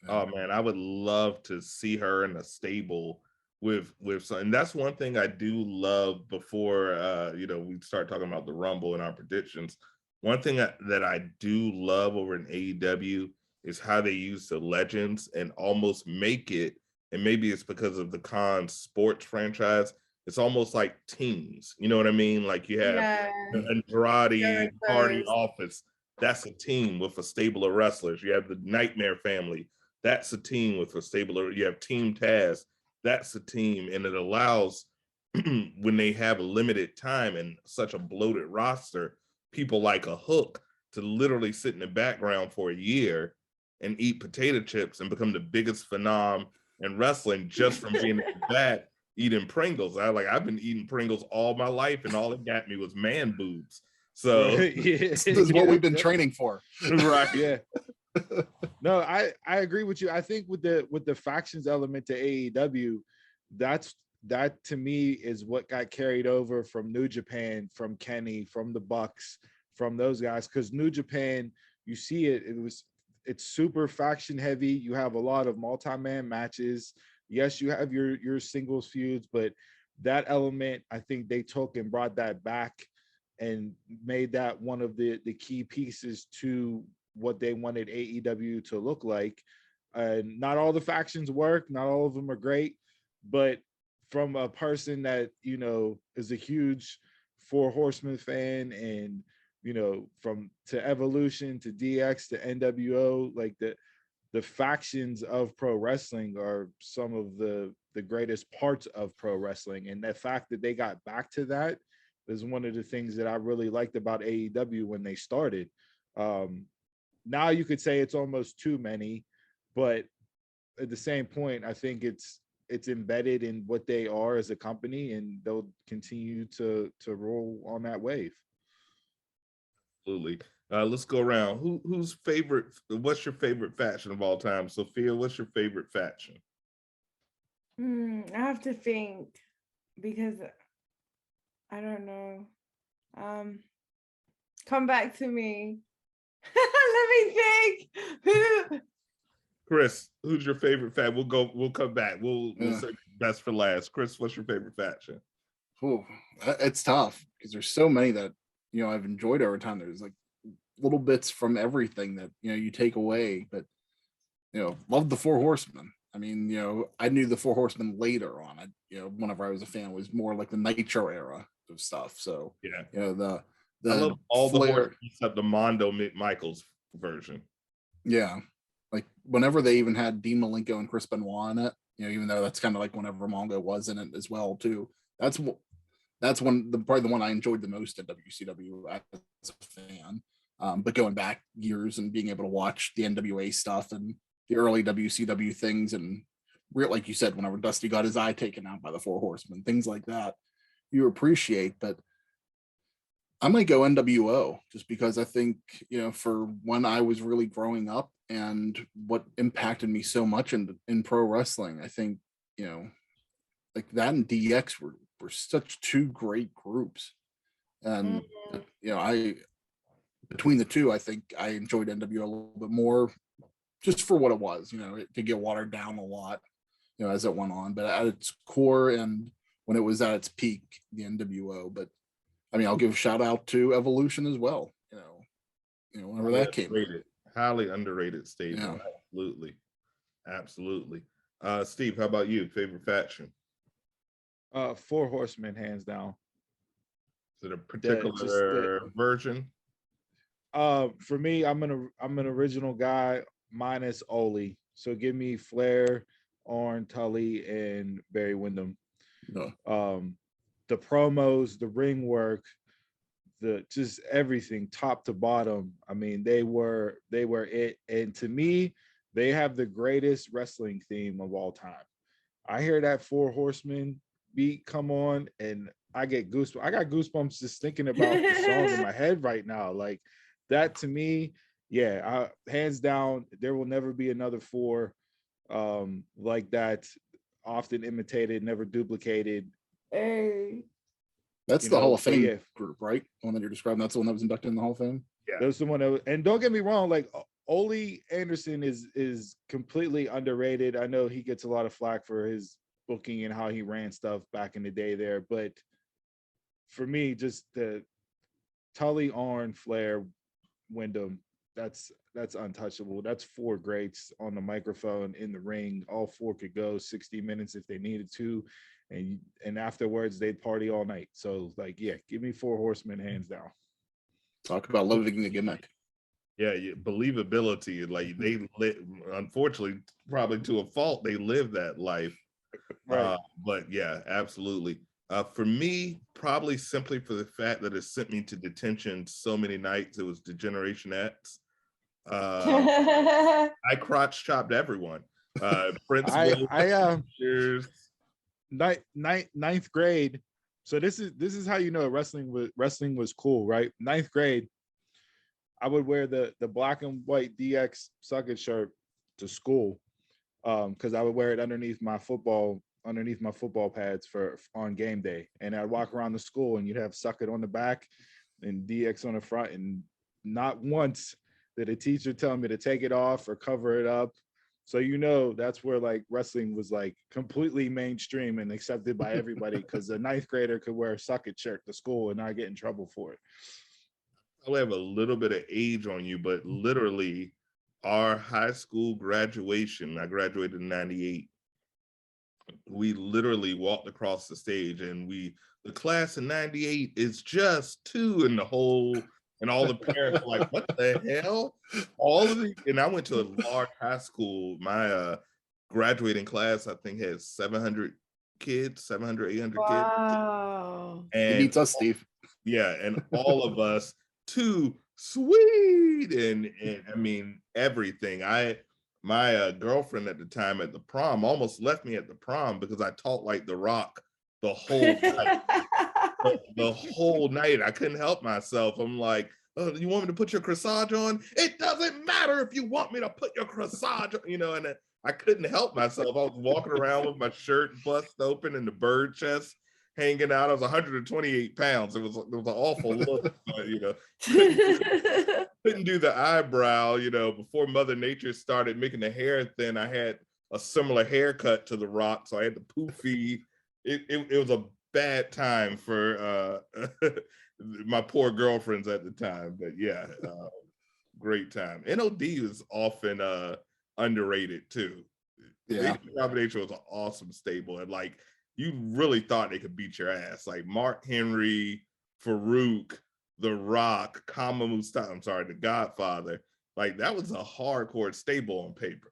Oh man, I would love to see her in a stable with some. And that's one thing I do love before we start talking about the Rumble and our predictions. One thing that I do love over in AEW is how they use the legends and almost make it, and maybe it's because of the Khan sports franchise, it's almost like teams. You know what I mean? Like you have Andrade, Party Office. That's a team with a stable of wrestlers. You have the Nightmare Family. That's a team with a stable of, you have Team Taz. That's a team. And it allows, when they have a limited time and such a bloated roster, people like a Hook to literally sit in the background for a year and eat potato chips and become the biggest phenom in wrestling just from being in the back eating Pringles. I've been eating Pringles all my life, and all it got me was man boobs. So this is what we've been training for. Right. Yeah. No, I agree with you. I think with the factions element to AEW, that to me is what got carried over from New Japan, from Kenny, from the Bucks, from those guys. Because New Japan, you see it's super faction heavy. You have a lot of multi-man matches. Yes, you have your singles feuds, but that element, I think they took and brought that back and made that one of the key pieces to what they wanted AEW to look like. Not all the factions work, not all of them are great, but from a person that, is a huge Four Horsemen fan, and, from to Evolution to DX to NWO, like the factions of pro wrestling are some of the greatest parts of pro wrestling. And the fact that they got back to that is one of the things that I really liked about AEW when they started. Now you could say it's almost too many, but at the same point, I think it's embedded in what they are as a company, and they'll continue to roll on that wave. Absolutely. Let's go around. What's your favorite faction of all time? Sophia, what's your favorite faction? I have to think, because I don't know. Come back to me. Let me think. Chris, who's your favorite faction? We'll come back. We'll say best for last. Chris, what's your favorite faction? Oh, it's tough because there's so many that I've enjoyed over time. There's like little bits from everything that you take away, but love the Four Horsemen. I mean, I knew the Four Horsemen later on. Whenever I was a fan, it was more like the Nitro era of stuff. So yeah, I love all the horsemen except the Mondo Michaels version. Yeah, like whenever they even had Dean Malenko and Chris Benoit in it, even though that's kind of like whenever Mongo was in it as well too. That's probably the one I enjoyed the most at WCW as a fan. But going back years and being able to watch the NWA stuff and the early WCW things, and like you said, whenever Dusty got his eye taken out by the Four Horsemen, things like that, you appreciate. But I might go NWO just because I think, for when I was really growing up and what impacted me so much in pro wrestling, I think, like that and DX were such two great groups. And, I, between the two, I think I enjoyed NWO a little bit more just for what it was, it did get watered down a lot, as it went on, but at its core and when it was at its peak, the NWO. But I mean, I'll give a shout out to Evolution as well. Whenever that came out. Highly underrated stable. Yeah. Absolutely, absolutely. Steve, how about you? Favorite faction? Four Horsemen, hands down. Is it a particular version? For me, I'm an original guy minus Oli. So give me Flair, Arn, Tully, and Barry Windham. No. The promos, the ring work, the just everything top to bottom. I mean, they were it. And to me, they have the greatest wrestling theme of all time. I hear that Four Horsemen beat come on and I get goosebumps. I got goosebumps just thinking about the song in my head right now. Like that to me, yeah, hands down, there will never be another four like that, often imitated, never duplicated. Hey. That's the Hall of Fame yeah. group, right? The one that you're describing. That's the one that was inducted in the Hall of Fame. Yeah, that's the one that was, and don't get me wrong, like Ole Anderson is completely underrated. I know he gets a lot of flack for his booking and how he ran stuff back in the day there, but for me, just the Tully, Arn, Flair, Wyndham, that's untouchable. That's four greats on the microphone in the ring. All four could go 60 minutes if they needed to, and afterwards they'd party all night. So like, yeah, give me Four Horsemen hands down. Talk about living the gimmick. Yeah, believability. Like they unfortunately, probably to a fault, they live that life. Right. But yeah, absolutely. For me, probably simply for the fact that it sent me to detention so many nights, it was Degeneration X. I crotch chopped everyone. Principal, ninth grade. So this is how you know wrestling was cool, right? Ninth grade, I would wear the black and white DX Suck It shirt to school, because I would wear it underneath my football pads for on game day, and I'd walk around the school and you'd have Suck It on the back and DX on the front, and not once did a teacher tell me to take it off or cover it up. So that's where like wrestling was like completely mainstream and accepted by everybody, because a ninth grader could wear a Suck It shirt to school and not get in trouble for it. I'll have a little bit of age on you, but literally our high school graduation, I graduated in 98. We literally walked across the stage and the class in 98 is just two in the whole, and all the parents were like, what the hell? And I went to a large high school. My graduating class, I think, had 700 kids, 700, 800 kids. Wow. It beats us, Steve. Yeah, and all of us too sweet, and I mean everything. My girlfriend at the time at the prom almost left me at the prom because I talked like The Rock the whole night. the whole night, I couldn't help myself. I'm like, oh, you want me to put your corsage on? It doesn't matter if you want me to put your corsage on, and I couldn't help myself. I was walking around with my shirt bust open and the bird chest hanging out. I was 128 pounds. It was an awful look, but, couldn't do the eyebrow, before Mother Nature started making the hair thin. I had a similar haircut to The Rock, so I had the poofy. It was a bad time for my poor girlfriends at the time, but yeah, great time. NOD is often underrated too. Yeah, Combination was an awesome stable, and like you really thought they could beat your ass. Like Mark Henry, Farouk, The Rock, Kama Mustafa, The Godfather. Like that was a hardcore stable on paper.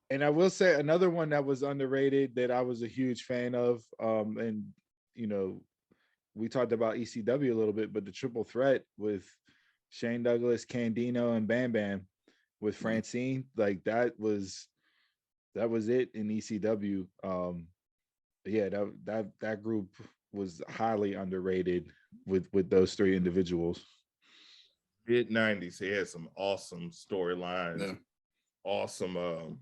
And I will say another one that was underrated that I was a huge fan of, and we talked about ECW a little bit, but the triple threat with Shane Douglas, Candido, and Bam Bam with Francine, like that was it in ECW. Yeah, that group was highly underrated with those three individuals. Mid-90s, he had some awesome storylines, Yeah. awesome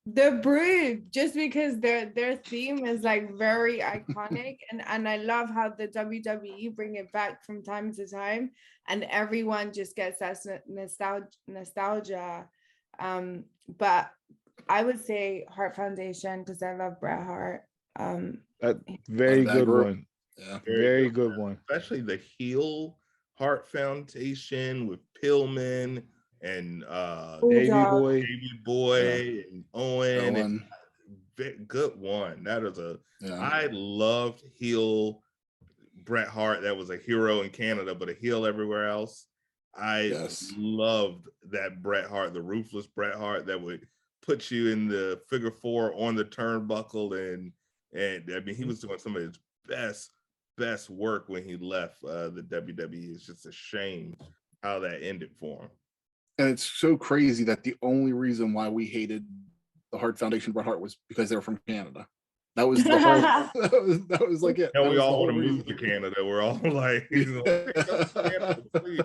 The Brood, just because their theme is like very iconic, and I love how the WWE bring it back from time to time, and everyone just gets that nostalgia. But I would say Heart Foundation because I love Bret Hart. Very That good group. one. Yeah. Very good one. especially the heel Heart Foundation with Pillman and Davey Bulldog. Boy. Davey Boy and Owen. Owen. Good one. That is Yeah. I loved heel Bret Hart. That was a hero in Canada, but a heel everywhere else. I loved that Bret Hart, the ruthless Bret Hart that would put you in the figure four on the turnbuckle, and I mean he was doing some of his best work when he left the WWE. It's just a shame how that ended for him. And it's so crazy that the only reason why we hated the Hart Foundation Bret Hart was because they were from Canada. That was the whole. that was like it. And That we was the all whole want to reason. move to Canada. We're all like, Canada, please.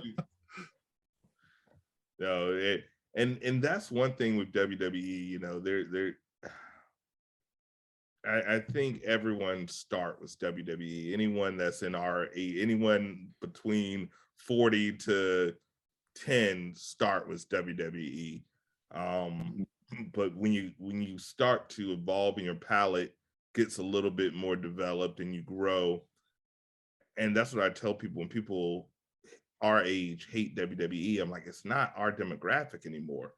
No, and that's one thing with WWE. You know, I think everyone's start was WWE. Anyone that's in our anyone between 40 to 10 start was WWE. But when you start to evolve and your palate gets a little bit more developed and you grow, and that's what I tell people when people our age hate WWE. I'm like, it's not our demographic anymore.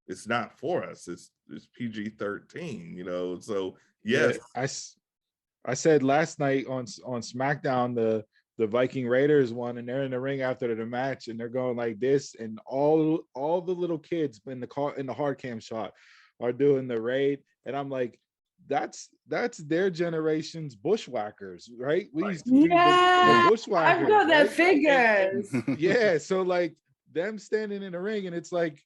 It's not for us. It's PG-13, you know. So yes, Yeah, I said last night on SmackDown the Viking Raiders won, and they're in the ring after the match, and they're going like this, and all the little kids in the hard cam shot are doing the raid, and I'm like, that's their generation's bushwhackers, right? We used to do the bushwhackers. I've got their right? figures. Yeah, so like them standing in the ring, and it's like,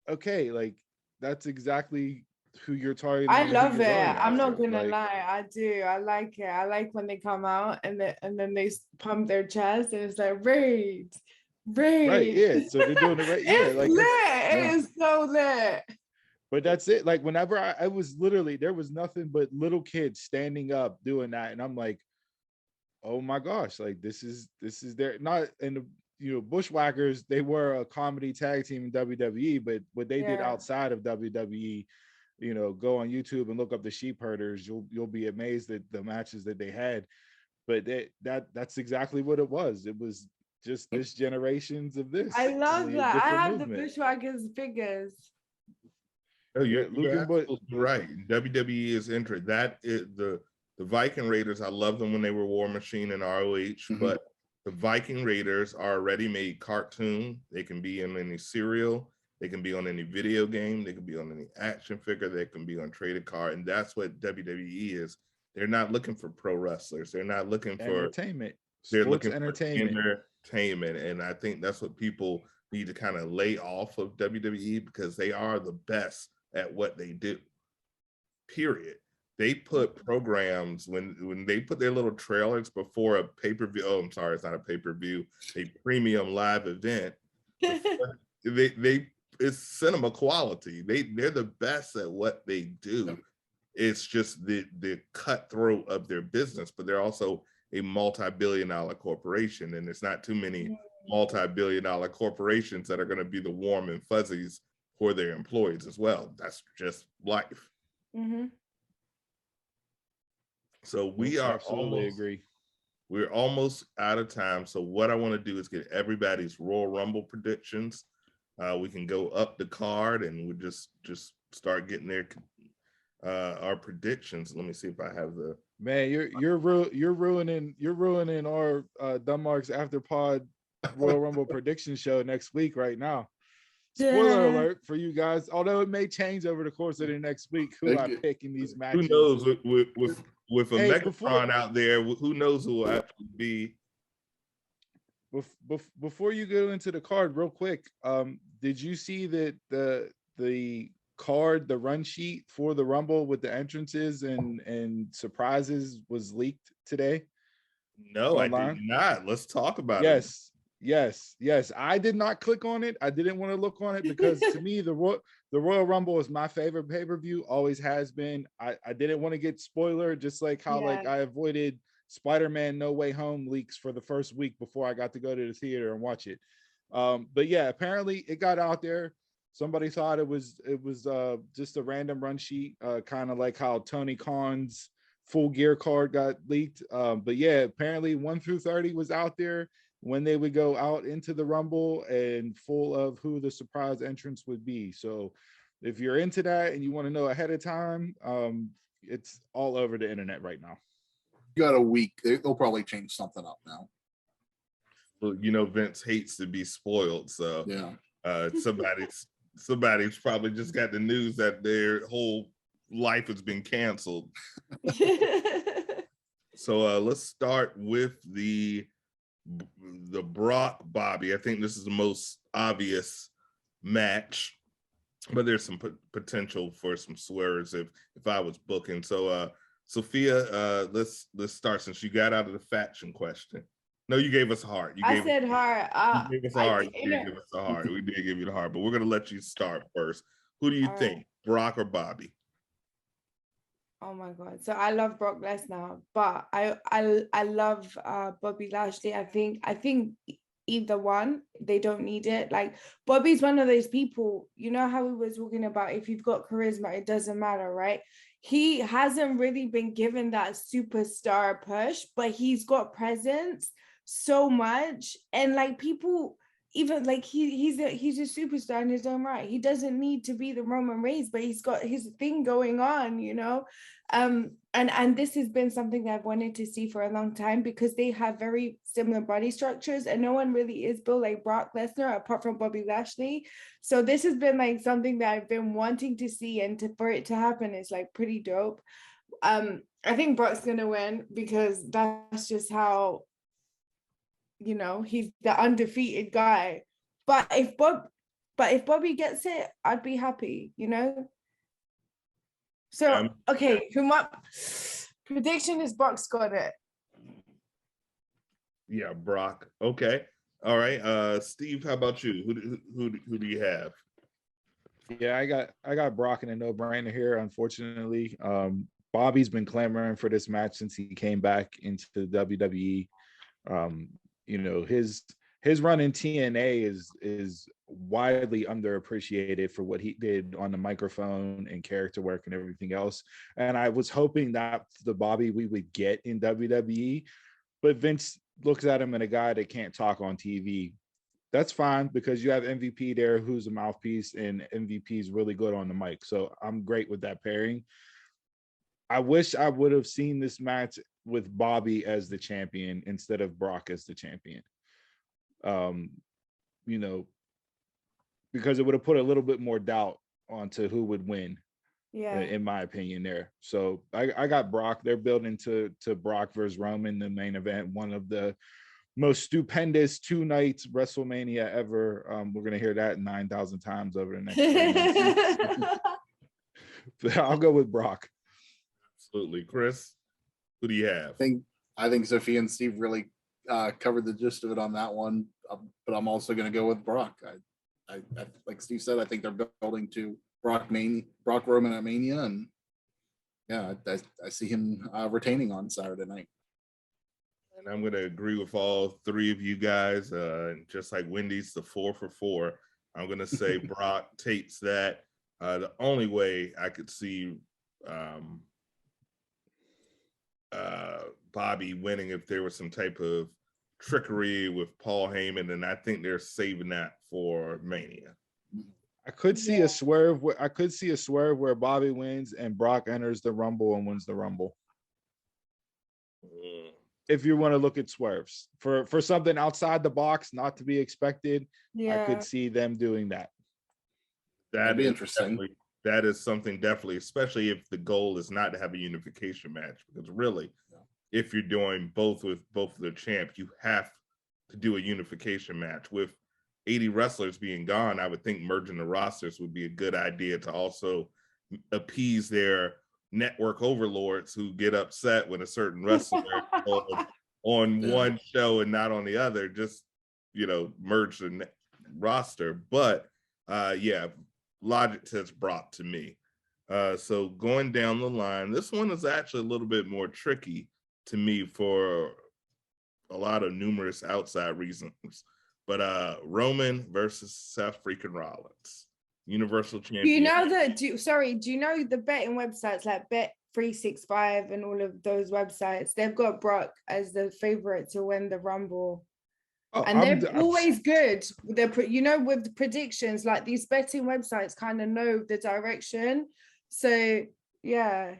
okay, like that's exactly who you're targeting. I love it. I'm not after. gonna Like, lie, I do. I like it. I like when they come out and then they pump their chest and it's like raid. right, yeah. So they're doing the right, yeah, It's like lit. It is so lit. but that's it. Like whenever I was literally, there was nothing but little kids standing up doing that, and I'm like, oh my gosh, like this is their not in the Bushwhackers. They were a comedy tag team in WWE, but what they did outside of WWE, go on YouTube and look up the Sheep Herders. You'll be amazed at the matches that they had. But that's exactly what it was. It was just this generations of this. I love only a that. I different have movement. the Bushwhackers figures. oh, you're Luke and absolutely right. WWE is entered. That is the Viking Raiders. I love them when they were War Machine and ROH, but the Viking Raiders are a ready-made cartoon. They can be in any cereal. They can be on any video game. They can be on any action figure. They can be on traded card. And that's what WWE is. They're not looking for pro wrestlers. They're not looking for entertainment. They're Sports looking entertainment. for entertainment. And I think that's what people need to kind of lay off of WWE, because they are the best at what they do. Period. They put programs when they put their little trailers before a pay-per-view. Oh, I'm sorry, it's not a pay-per-view, a premium live event. they it's cinema quality. They're the best at what they do. It's just the cutthroat of their business, but they're also a multi-billion-dollar corporation, and there's not too many multi-billion-dollar corporations that are going to be the warm and fuzzies for their employees as well. That's just life. So we are absolutely agree. We're almost out of time. So what I want to do is get everybody's Royal Rumble predictions. We can go up the card and we'll just start getting our predictions. Let me see if I have the man. You're ruining our Denmark's After Pod Royal Rumble prediction show next week right now. Spoiler alert for you guys, although it may change over the course of the next week who I pick in these matches. Who knows with a Megatron out there, who knows who will actually be. Before you go into the card real quick, did you see that the card, the run sheet for the Rumble with the entrances and surprises was leaked today? No, I did Online? not. Let's talk about it. Yes. I did not click on it. I didn't want to look on it because to me, the Royal Rumble is my favorite pay-per-view, always has been. I didn't want to get spoiler, just like how like Yeah. I avoided Spider-Man No Way Home leaks for the first week before I got to go to the theater and watch it. But yeah, apparently it got out there. Somebody thought it was just a random run sheet, kind of like how Tony Khan's Full Gear card got leaked. But yeah, apparently 1 through 30 was out there when they would go out into the Rumble and full of who the surprise entrance would be. So if you're into that and you want to know ahead of time, it's all over the internet right now. You got a week. They'll probably change something up now. Well, you know, Vince hates to be spoiled, so Yeah. somebody's probably just got the news that their whole life has been canceled. So let's start with the Brock Bobby. I think this is the most obvious match, but there's some potential for some swears if I was booking. So Sophia, let's start since you got out of the faction question. No, you gave us a heart. I said heart. You gave us a heart. You did give us a heart. We did give you the heart, but we're gonna let you start first. Who do you think, Brock or Bobby? Oh my God. So I love Brock Lesnar, but I love Bobby Lashley. I think either one, they don't need it. Like Bobby's one of those people, you know how we were talking about if you've got charisma, it doesn't matter, right? He hasn't really been given that superstar push, but he's got presence so much. And like people even like he's a superstar in his own right. He doesn't need to be the Roman Reigns, but he's got his thing going on, you know. And this has been something that I've wanted to see for a long time because they have very similar body structures and no one really is built like Brock Lesnar apart from Bobby Lashley. So this has been like something that I've been wanting to see, and for it to happen is like pretty dope. I think Brock's gonna win because that's just how, you know, he's the undefeated guy. But if Bobby gets it, I'd be happy, you know. So okay, my prediction is Brock's got it. Yeah, Brock. Okay. All right. Steve, how about you? Who do you have? Yeah, I got Brock in a no-brainer here, unfortunately. Bobby's been clamoring for this match since he came back into the WWE. You know, his run in TNA is widely underappreciated for what he did on the microphone and character work and everything else. And I was hoping that the Bobby we would get in WWE, but Vince looks at him and a guy that can't talk on TV. That's fine because you have MVP there who's a mouthpiece and MVP is really good on the mic. So I'm great with that pairing. I wish I would have seen this match with Bobby as the champion instead of Brock as the champion. You know, because it would have put a little bit more doubt onto who would win, in my opinion there. So I got Brock. They're building to Brock versus Roman, the main event, one of the most stupendous 2 nights WrestleMania ever. We're going to hear that 9,000 times over the next 3 months. I'll go with Brock. Absolutely. Chris, who do you have? I think Sophia and Steve really covered the gist of it on that one, but I'm also going to go with Brock. I like Steve said, I think they're building to Brock Roman at Mania, and yeah, I see him retaining on Saturday night. And I'm going to agree with all 3 of you guys. Just like Wendy's, the 4 for 4. I'm going to say Brock takes that. The only way I could see Bobby winning if there was some type of trickery with Paul Heyman, and I think they're saving that for Mania. I could see a swerve. I could see a swerve where Bobby wins and Brock enters the Rumble and wins the Rumble. If you want to look at swerves for something outside the box, not to be expected, I could see them doing that. That'd be interesting. That is something definitely, especially if the goal is not to have a unification match, because really, if you're doing both with both of the champs, you have to do a unification match with 80 wrestlers being gone, I would think merging the rosters would be a good idea to also appease their network overlords who get upset when a certain wrestler on one show and not on the other. Just, merge the roster. But yeah, logic says brought to me. So going down the line, this one is actually a little bit more tricky to me for a lot of numerous outside reasons. But Roman versus Seth freaking Rollins, Universal Champion. Do you know do you know the betting websites like Bet365 and all of those websites? They've got Brock as the favorite to win the Rumble. Oh, And they're always good. With the predictions, like these betting websites kind of know the direction. So yeah.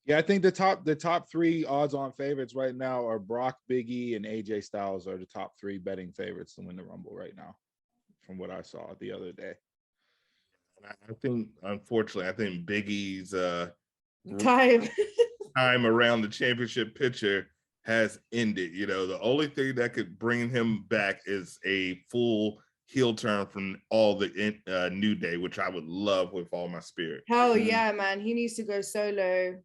Yeah, I think the top three odds-on favorites right now are Brock, Big E, and AJ Styles are the top three betting favorites to win the Rumble right now, from what I saw the other day. I think, unfortunately, I think Big E's time around the championship picture has ended. The only thing that could bring him back is a full heel turn from all the New Day, which I would love with all my spirit. Hell yeah, man. He needs to go solo.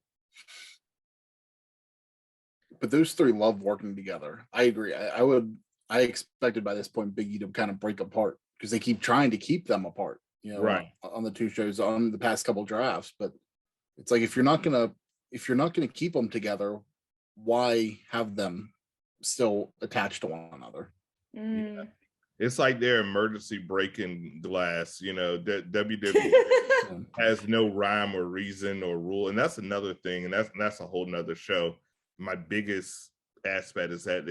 But those three love working together. I agree. I expected by this point Big E to kind of break apart because they keep trying to keep them apart, right, on the two shows on the past couple drafts. But it's like if you're not gonna keep them together, why have them still attached to one another? Yeah. It's like they're emergency breaking glass. That WWE has no rhyme or reason or rule, and that's another thing, and that's a whole nother show. My biggest aspect is that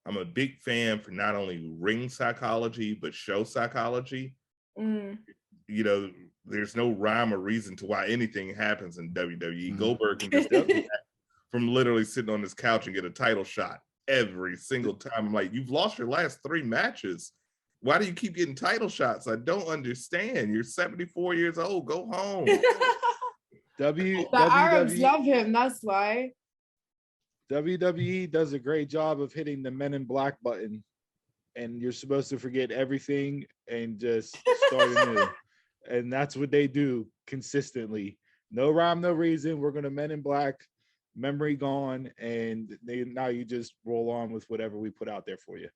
I'm a big fan for not only ring psychology but show psychology. There's no rhyme or reason to why anything happens in WWE. Goldberg can just from literally sitting on his couch and get a title shot every single time. I'm like, you've lost your last 3 matches. Why do you keep getting title shots? I don't understand. You're 74 years old. Go home. The Arabs love him. That's why. WWE does a great job of hitting the Men in Black button, and you're supposed to forget everything and just start anew. And that's what they do consistently. No rhyme, no reason. We're going to Men in Black, memory gone, and now you just roll on with whatever we put out there for you.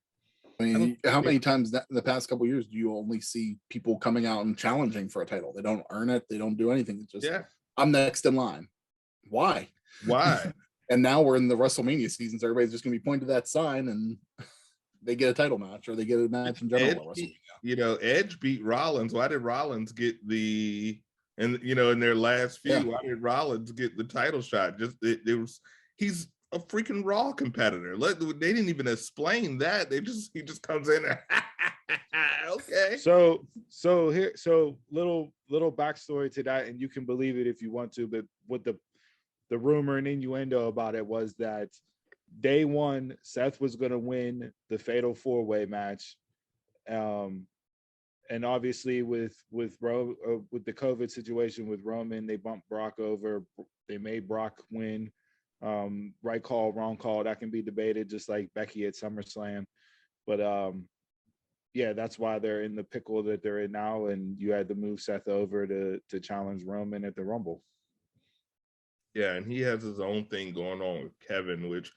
I mean, how many times in the past couple of years do you only see people coming out and challenging for a title? They don't earn it. They don't do anything. It's just, I'm next in line. Why? And now we're in the WrestleMania season, so everybody's just going to be pointing to that sign and they get a title match or they get a match in general. Edge beat Rollins. Why did Rollins get in their last feud? Why did Rollins get the title shot? He's a freaking Raw competitor. They didn't even explain that. He just comes in there. Okay. So little backstory to that, and you can believe it if you want to, but what the rumor and innuendo about it was that day one, Seth was going to win the Fatal 4-Way match. And obviously with the COVID situation with Roman, they bumped Brock over. They made Brock win. Right call, wrong call, that can be debated, just like Becky at SummerSlam. But that's why they're in the pickle that they're in now. And you had to move Seth over to challenge Roman at the Rumble. Yeah, and he has his own thing going on with Kevin, which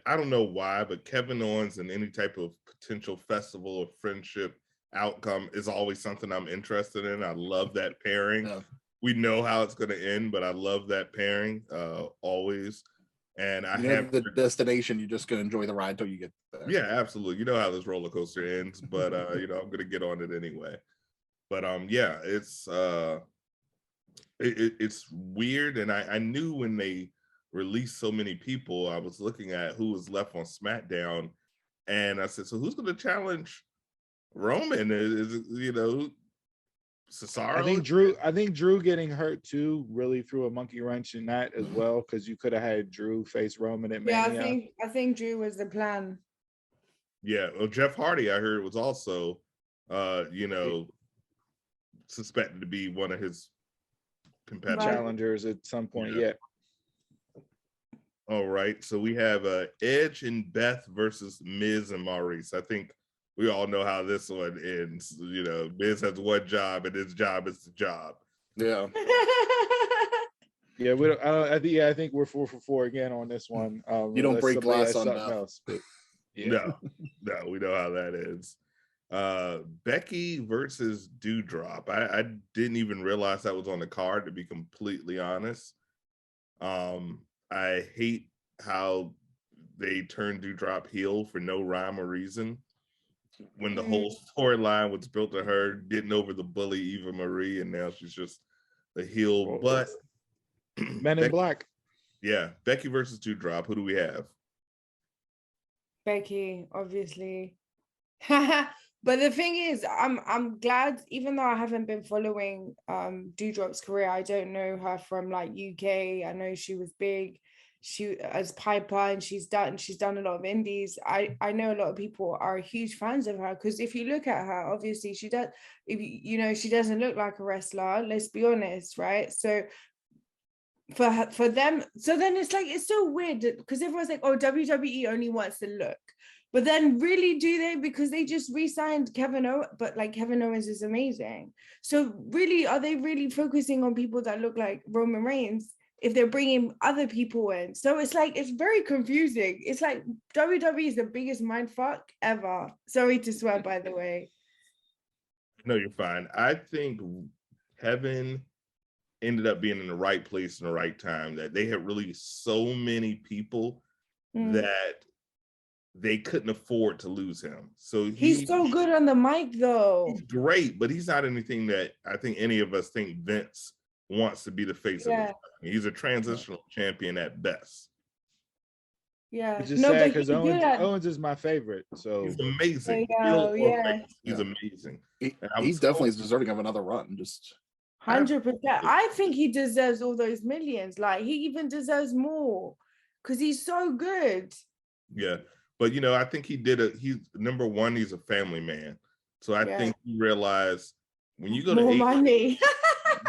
I don't know why, but Kevin Owens and any type of potential festival or friendship outcome is always something I'm interested in. I love that pairing. Yeah. We know how it's going to end, but I love that pairing always. And I have the destination. You're just going to enjoy the ride till you get there. Yeah, absolutely. You know how this roller coaster ends, but I'm going to get on it anyway. But it's weird, and I knew when they released so many people, I was looking at who was left on SmackDown, and I said, so who's going to challenge Roman? Is Cesaro? I think Drew getting hurt too really threw a monkey wrench in that as well, because you could have had Drew face Roman at Mania. I think Drew was the plan. Yeah, well, Jeff Hardy, I heard, was also suspected to be one of his competitive challengers at some point. Yeah. All right, so we have Edge and Beth versus Miz and Maurice. I think we all know how this one ends. You know, Miz has one job, and his job is the job. Yeah. Yeah, we don't. I think we're 4 for 4 again on this one. You don't unless break somebody glass has on something Beth. else. But yeah, No, we know how that is. Becky versus Dewdrop. I didn't even realize that was on the card, to be completely honest. I hate how they turned Dewdrop heel for no rhyme or reason, when the whole storyline was built to her getting over the bully Eva Marie, and now she's just the heel. Well, But Men in Black. yeah, Becky versus Dewdrop. Who do we have? Becky, obviously. But the thing is, I'm glad, even though I haven't been following Dewdrop's career, I don't know her from like UK. I know she was big, she as Piper, and she's done a lot of indies. I know a lot of people are huge fans of her, because if you look at her, obviously she does, if you know, she doesn't look like a wrestler, let's be honest, right? So for them, so then it's like, it's so weird because everyone's like, oh, WWE only wants the look, but then really do they? Because they just re-signed Kevin Owens, but like Kevin Owens is amazing. So really, are they really focusing on people that look like Roman Reigns if they're bringing other people in? So it's like, it's very confusing. It's like WWE is the biggest mindfuck ever. Sorry to swear, by the way. No, you're fine. I think Kevin ended up being in the right place in the right time, that they had released so many people that they couldn't afford to lose him. So he's so good on the mic though. He's great, but he's not anything that I think any of us think Vince wants to be the face of. He's a transitional champion at best. Yeah, Which is sad because Owens is my favorite. So he's amazing. He's amazing. He definitely is deserving of another run. Just 100%. I think he deserves all those millions. Like, he even deserves more because he's so good. Yeah, but you know, I think he's number one. He's a family man, so I think he realized when you go to more money,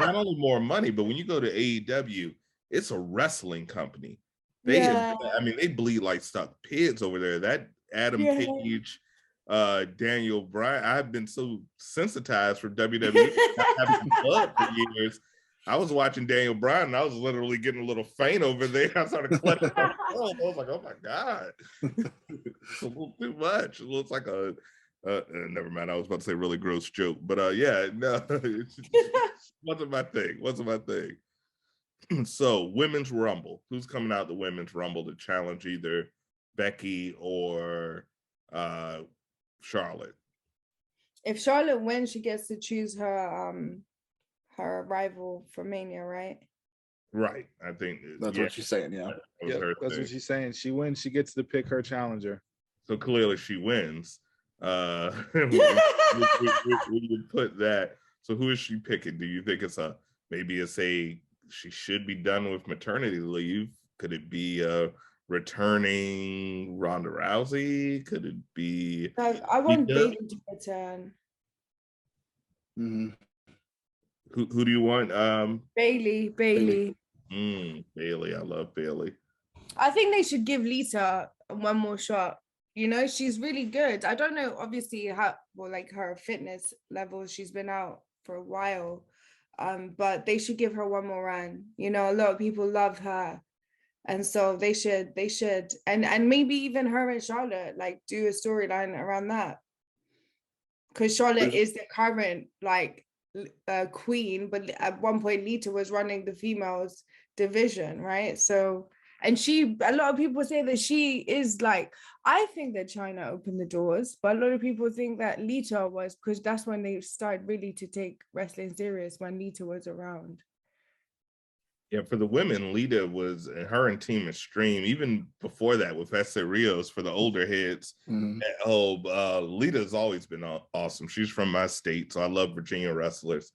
not only more money, but when you go to AEW, it's a wrestling company. They bleed like stuck pigs over there. That Adam Page, Daniel Bryan. I've been so sensitized for WWE having blood for years. I was watching Daniel Bryan and I was literally getting a little faint over there. I started clutching my pearls. I was like, oh my God. It's a little too much. It looks like a never mind. I was about to say a really gross joke, but yeah, no, it wasn't my thing. So, Women's Rumble. Who's coming out the Women's Rumble to challenge either Becky or Charlotte? If Charlotte wins, she gets to choose her rival for Mania, right? Right. I think that's what she's saying. Yeah, that's what she's saying. She wins, she gets to pick her challenger. So clearly she wins. We would put that. So who is she picking? Do you think it's she should be done with maternity leave? Could it be returning Ronda Rousey? Could it be? I want Bayley to return. Mm-hmm. Who do you want? Bayley. Bayley. I love Bayley. I think they should give Lita one more shot. You know, she's really good. I don't know, obviously, her fitness level. She's been out for a while, but they should give her one more run. You know, a lot of people love her, and so they should, and maybe even her and Charlotte like do a storyline around that, because Charlotte is the current queen, but at one point Lita was running the females division, right? So, and a lot of people say that she is I think that China opened the doors, but a lot of people think that Lita was, because that's when they started really to take wrestling serious, when Lita was around. Yeah, for the women, Lita was, her and Team Extreme, even before that with Esther Rios for the older heads. Lita's always been awesome. She's from my state, so I love Virginia wrestlers.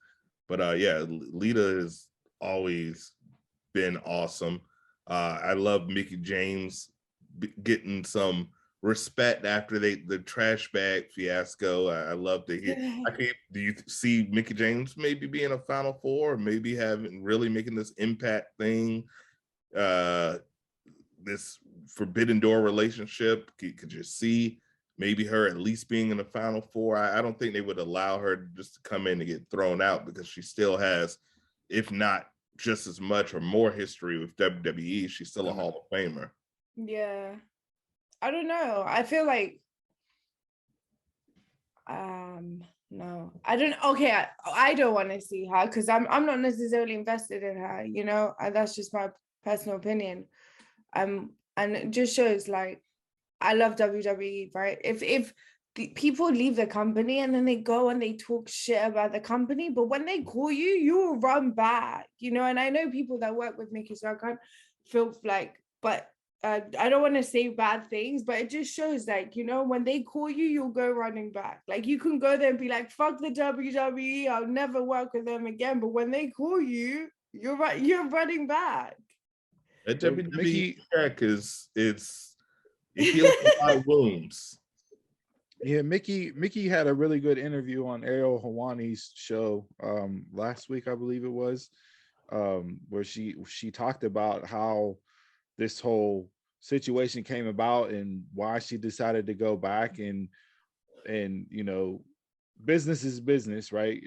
But yeah, Lita has always been awesome. I love Mickie James getting some respect after the trash bag fiasco. I love to hear. Do you see Mickie James maybe being a Final Four, or maybe making this impact thing, this Forbidden Door relationship? Could you see maybe her at least being in the final four. I don't think they would allow her just to come in and get thrown out, because she still has, if not just as much or more history with WWE, she's still a Hall of Famer. Yeah. I don't know. I feel like no, I don't. Okay, I don't want to see her because I'm not necessarily invested in her, you know, and that's just my personal opinion. And it just shows like I love WWE, right? If the people leave the company and then they go and they talk shit about the company, but when they call you, you will run back, you know. And I know people that work with Mickey, so I can't feel like, but I don't want to say bad things, but it just shows like, you know, when they call you, you'll go running back. Like you can go there and be like, fuck the WWE, I'll never work with them again. But when they call you, you're running back. That So WWE Mickey, check it heals a lot of wounds. yeah, Mickey had a really good interview on Ariel Hawani's show last week, I believe it was, where she talked about how this whole situation came about and why she decided to go back, and you know, business is business, right?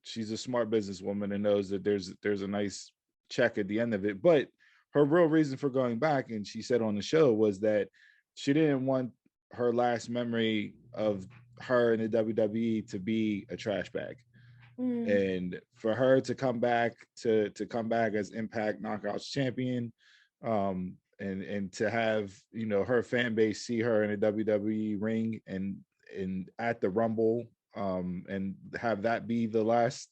She's a smart businesswoman and knows that there's a nice check at the end of it. But her real reason for going back, and she said on the show, was that she didn't want her last memory of her in the WWE to be a trash bag. And for her to come back as Impact Knockouts champion, and to have, you know, her fan base see her in a WWE ring and at the Rumble, and have that be the last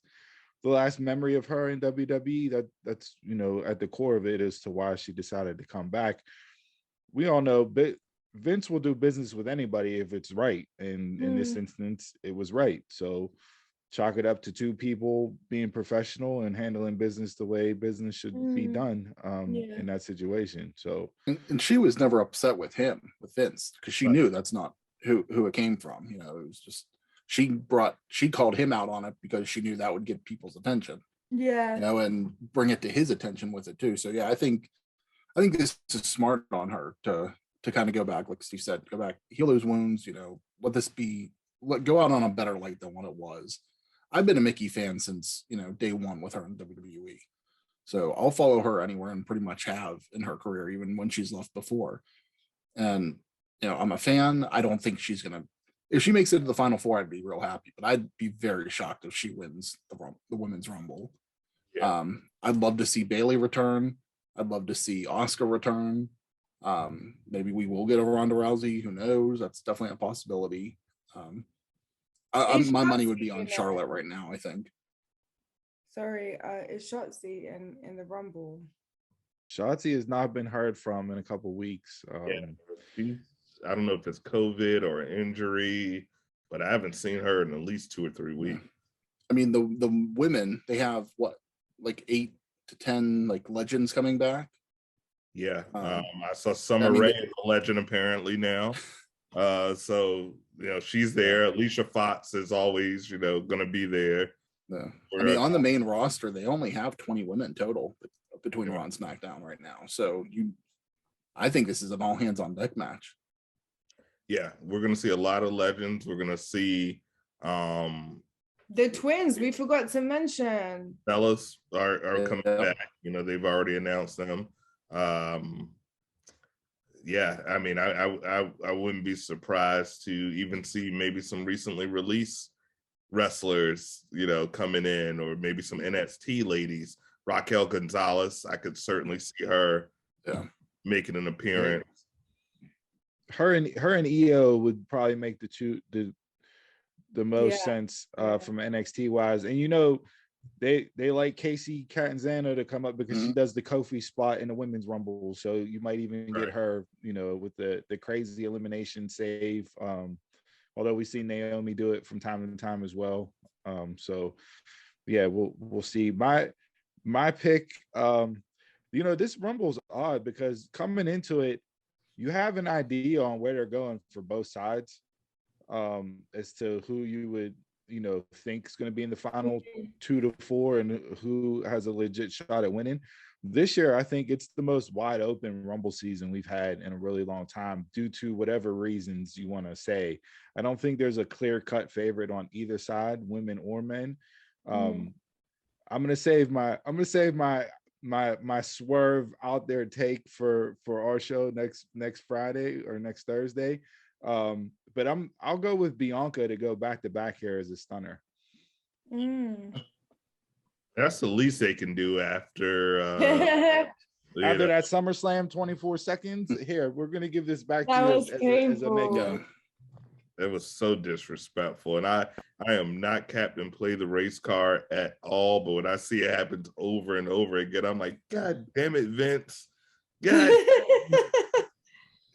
memory of her in WWE, that's, you know, at the core of it as to why she decided to come back. We all know Vince will do business with anybody if it's right, and in this instance it was right. So chalk it up to two people being professional and handling business the way business should be done in that situation. So and she was never upset with Vince, because she knew that's not who it came from. You know, it was just she called him out on it because she knew that would get people's attention. Yeah. You know, and bring it to his attention with it too. So yeah, I think this is smart on her to kind of go back, like Steve said, go back, heal those wounds, you know, go out on a better light than what it was. I've been a Mickey fan since, you know, day one with her in WWE. So I'll follow her anywhere, and pretty much have in her career, even when she's left before. And, you know, I'm a fan. I don't think she's going to, if she makes it to the final four, I'd be real happy, but I'd be very shocked if she wins the Women's Rumble. Yeah. I'd love to see Bayley return. I'd love to see Asuka return. Maybe we will get a Ronda Rousey. Who knows? That's definitely a possibility. My money would be on Charlotte right now, I think. Sorry, is Shotzi in the Rumble? Shotzi has not been heard from in a couple of weeks. I don't know if it's COVID or injury, but I haven't seen her in at least 2 or 3 weeks. I mean, the women, they have what, like 8 to 10 like legends coming back. Yeah, I saw Summer Rae is a legend apparently now. So, you know, she's there. Alicia Fox is always, you know, going to be there. Yeah. I mean, on the main roster, they only have 20 women total between Raw and SmackDown right now. So I think this is an all hands on deck match. Yeah, we're going to see a lot of legends. We're going to see the twins. We forgot to mention. Bellas are coming back. You know, they've already announced them. Yeah, I mean, I wouldn't be surprised to even see maybe some recently released wrestlers, you know, coming in, or maybe some NXT ladies. Raquel Gonzalez, I could certainly see her making an appearance. Her and EO would probably make the most sense from NXT wise. And you know, they like Casey Catanzaro to come up because she does the Kofi spot in the Women's Rumble. So you might even get her, you know, with the crazy elimination save. Although we see Naomi do it from time to time as well. So yeah, we'll see. My pick, you know, this Rumble's odd because coming into it, you have an idea on where they're going for both sides, as to who you would think is going to be in the final 2 to 4 and who has a legit shot at winning. This year, I think it's the most wide open Rumble season we've had in a really long time due to whatever reasons you want to say. I don't think there's a clear cut favorite on either side, women or men. I'm gonna save my swerve out there take for our show next Friday or next Thursday. But I'll go with Bianca to go back to back here as a stunner. That's the least they can do after after that SummerSlam 24 seconds. Here, we're gonna give this back That to you was as a make painful. That was so disrespectful. And I am not Captain Play the Race Car at all, but when I see it happens over and over again, I'm like, God damn it, Vince. God.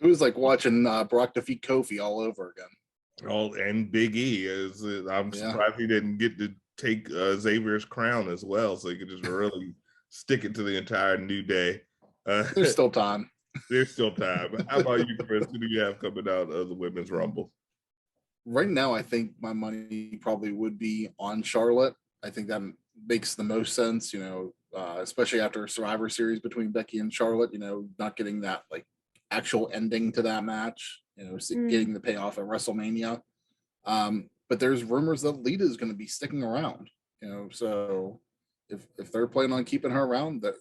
It was like watching Brock defeat Kofi all over again. Oh, and Big E I'm surprised he didn't get to take Xavier's crown as well, so he could just really stick it to the entire New Day. There's still time. There's still time. How about you, Chris? Who do you have coming out of the Women's Rumble? Right now, I think my money probably would be on Charlotte. I think that makes the most sense, especially after a Survivor Series between Becky and Charlotte, not getting that like actual ending to that match, getting the payoff at WrestleMania. But there's rumors that Lita is going to be sticking around, so if they're planning on keeping her around, that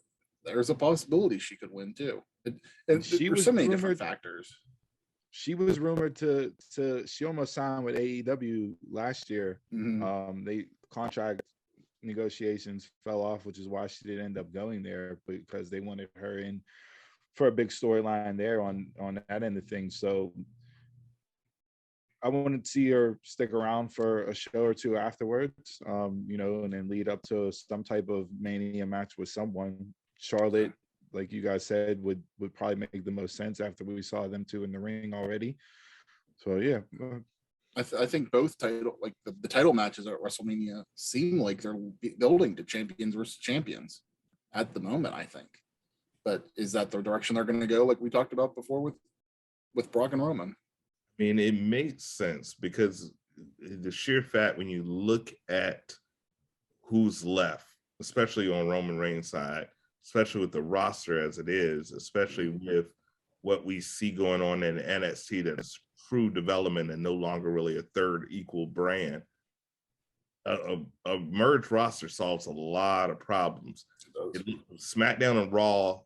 there's a possibility she could win too. And there's so many different factors. She was rumored to she almost signed with AEW last year. They contract negotiations fell off, which is why she didn't end up going there, because they wanted her in for a big storyline there on that end of things. So I wanted to see her stick around for a show or two afterwards, and then lead up to some type of Mania match with someone. Charlotte, like you guys said, would probably make the most sense after we saw them two in the ring already. So yeah, I think both the title matches at WrestleMania seem like they're building to champions versus champions at the moment, I think. But is that the direction they're going to go, like we talked about before with Brock and Roman? I mean, it makes sense because the sheer fact when you look at who's left, especially on Roman Reigns' side, especially with the roster as it is, especially with what we see going on in NXT, that's true development and no longer really a third equal brand. A merged roster solves a lot of problems. SmackDown and Raw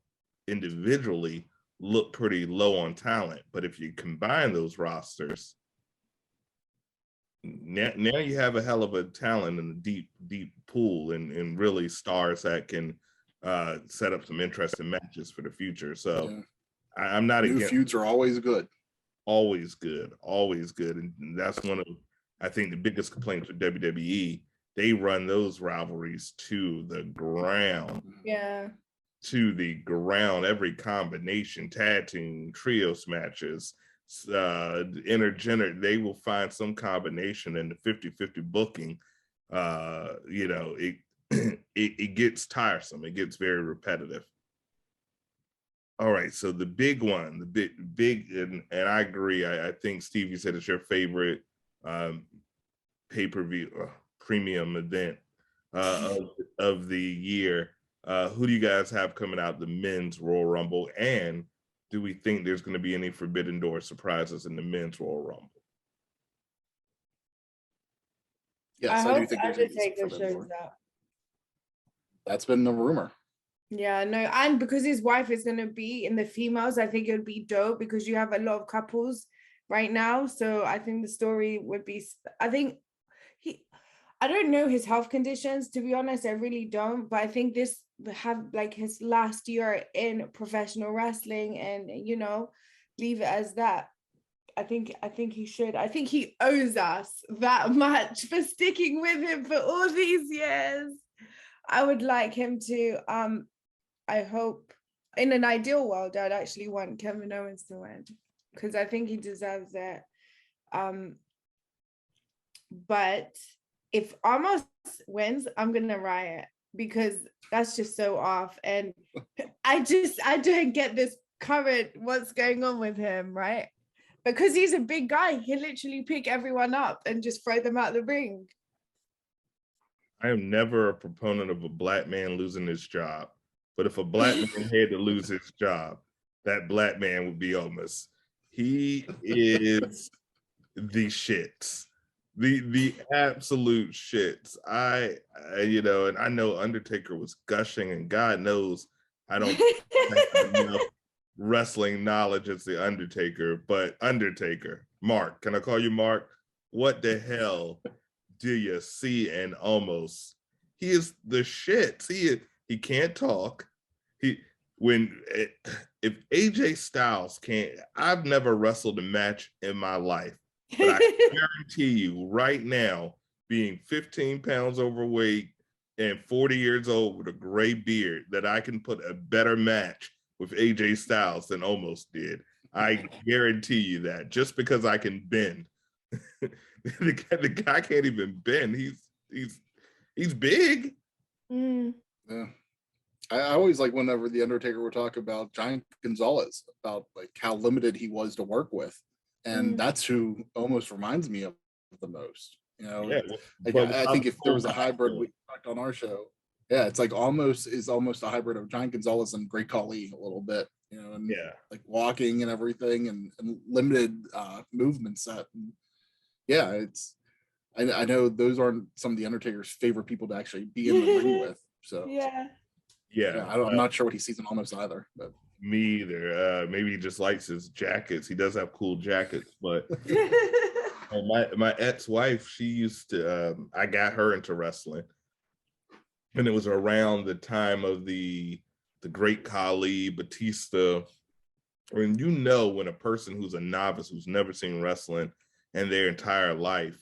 individually look pretty low on talent, but if you combine those rosters, now you have a hell of a talent and a deep pool and really stars that can set up some interesting matches for the future. So I'm not against. New feuds are always good. Always good. And that's one of, I think, the biggest complaints with WWE. They run those rivalries to the ground. Yeah. To the ground. Every combination, tag team, trios matches, intergender, they will find some combination in the 50-50 booking. It gets tiresome. It gets very repetitive. All right, so the big one, the big, and I agree. I think Steve, you said it's your favorite pay-per-view premium event of the year. Who do you guys have coming out the men's Royal Rumble, and do we think there's going to be any Forbidden Door surprises in the men's Royal Rumble? Yes, I do think there's Undertaker shows up. That's been the rumor. Yeah, no, and because his wife is going to be in the females, I think it would be dope because you have a lot of couples right now. So I think the story would be, I don't know his health conditions, to be honest, I really don't. But I think this have like his last year in professional wrestling and, leave it as that. I think he should. I think he owes us that much for sticking with him for all these years. I would like him to, I hope, in an ideal world, I'd actually want Kevin Owens to win because I think he deserves it. But if Amos wins, I'm gonna riot because that's just so off. And I don't get this current what's going on with him, right? Because he's a big guy, he literally pick everyone up and just throw them out the ring. I am never a proponent of a black man losing his job, but if a black man had to lose his job, that black man would be Omos. He is the shits, the absolute shits. And I know Undertaker was gushing, and God knows I don't have enough wrestling knowledge as the Undertaker, but Undertaker, Mark, can I call you Mark? What the hell do you see in Omos? He is the shit. He can't talk. If AJ Styles can't, I've never wrestled a match in my life, but I guarantee you right now, being 15 pounds overweight and 40 years old with a gray beard, that I can put a better match with AJ Styles than Omos did. I guarantee you that, just because I can bend. The guy can't even bend. He's big. Yeah. I always like whenever the Undertaker would talk about Giant Gonzalez, about like how limited he was to work with, and that's who almost reminds me of the most. Yeah, I think if there was a hybrid we talked on our show, yeah, it's like almost a hybrid of Giant Gonzalez and Great Khali a little bit, and like walking and everything, and limited movement set. And yeah, I know those aren't some of the Undertaker's favorite people to actually be in the ring with. So I'm not sure what he sees in Omos either. But me either. Maybe he just likes his jackets. He does have cool jackets, but my ex-wife, she used to. I got her into wrestling, and it was around the time of the Great Khali, Batista. When when a person who's a novice, who's never seen wrestling in their entire life,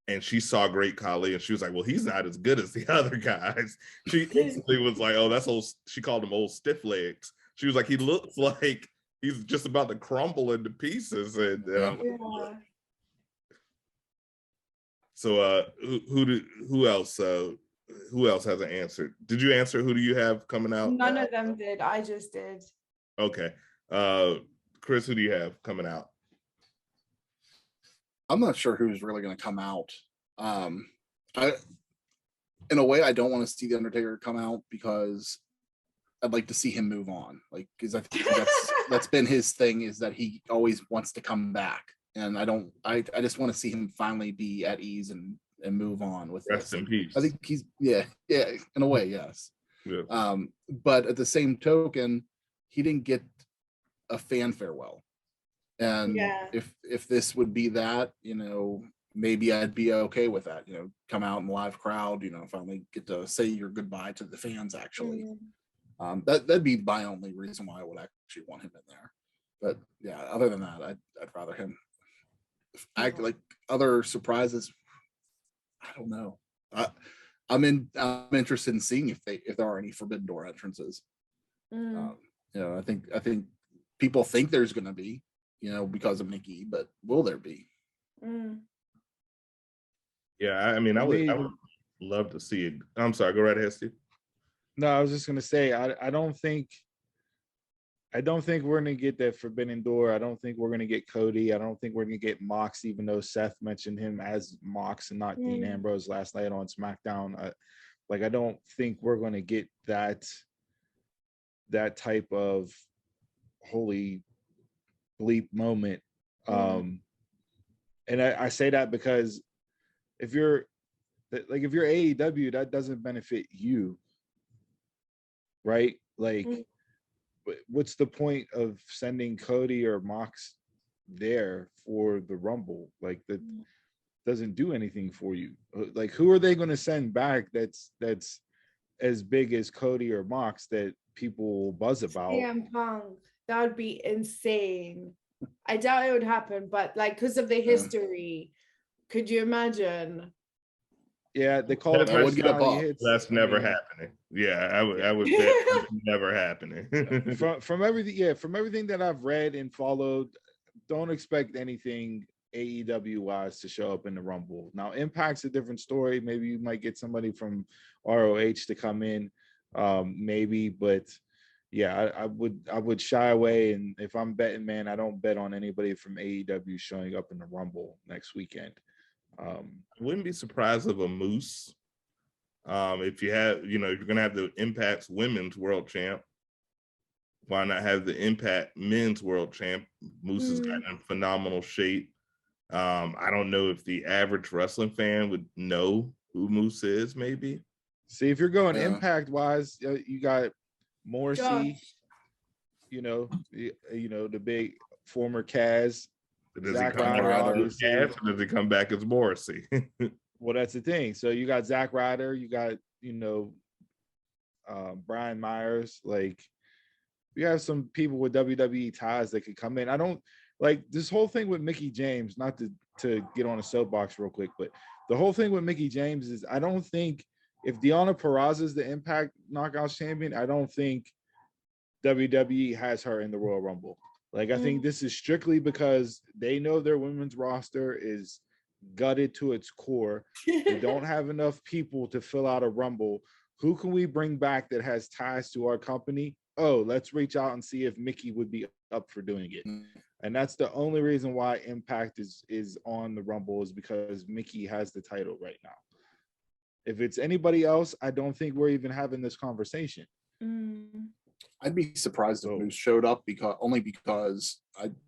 and she saw Great Khali, and she was like, well, he's not as good as the other guys. She instantly was like, oh, that's old. She called him old stiff legs. She was like, he looks like he's just about to crumble into pieces. And so who else hasn't answered? Did you answer? Who do you have coming out? None of them did. I just did. Okay. Chris, who do you have coming out? I'm not sure who's really going to come out. In a way, I don't want to see the Undertaker come out, because I'd like to see him move on. Like, because I think that's been his thing, is that he always wants to come back, and I just want to see him finally be at ease and move on with rest in peace. I think he's in a way, yes. Yeah. But at the same token, he didn't get a fan farewell. And if this would be that, maybe I'd be okay with that. Come out in the live crowd, finally get to say your goodbye to the fans. Actually, that'd be my only reason why I would actually want him in there. But yeah, other than that, I'd rather him. Act like other surprises. I don't know. I'm interested in seeing if there are any Forbidden Door entrances. I think people think there's going to be. Because of Nikki, but will there be? Yeah, I mean, I would love to see it. I'm sorry, go right ahead, Steve. No, I was just gonna say, I don't think we're gonna get that Forbidden Door. I don't think we're gonna get Cody. I don't think we're gonna get Mox, even though Seth mentioned him as Mox and not Dean Ambrose last night on SmackDown. I don't think we're gonna get that type of holy bleep moment. And I say that because if you're AEW, that doesn't benefit you, right? Like, what's the point of sending Cody or Mox there for the Rumble? Like, that doesn't do anything for you. Like, who are they going to send back that's as big as Cody or Mox that people will buzz about? CM Punk. That would be insane. I doubt it would happen, but because of the history, could you imagine? Yeah, they call it personality hits. That's never happening. Yeah, I would bet that's never happening. from everything that I've read and followed, don't expect anything AEW wise to show up in the Rumble. Now, Impact's a different story. Maybe you might get somebody from ROH to come in, maybe, but yeah, I would shy away. And if I'm betting, man, I don't bet on anybody from AEW showing up in the Rumble next weekend. I wouldn't be surprised if a Moose If you have, if you're gonna have the Impact's women's world champ, why not have the Impact men's world champ? Moose has got in phenomenal shape. I don't know if the average wrestling fan would know who Moose is, maybe. See, if you're going Impact wise, you got Morrissey, Josh. the big former Kaz. Does Zack he come Ryder, back as obviously. Kaz, or does he come back as Morrissey? Well, that's the thing. So you got Zack Ryder, you got, Brian Myers. Like, you have some people with WWE ties that could come in. I don't like this whole thing with Mickie James, not to get on a soapbox real quick, but the whole thing with Mickie James is I don't think if Deonna Purrazzo is the Impact Knockouts champion, I don't think WWE has her in the Royal Rumble. Like, I think this is strictly because they know their women's roster is gutted to its core. They don't have enough people to fill out a Rumble. Who can we bring back that has ties to our company? Oh, let's reach out and see if Mickie would be up for doing it. And that's the only reason why Impact is on the Rumble, is because Mickie has the title right now. If it's anybody else, I don't think we're even having this conversation. I'd be surprised if Moose showed up because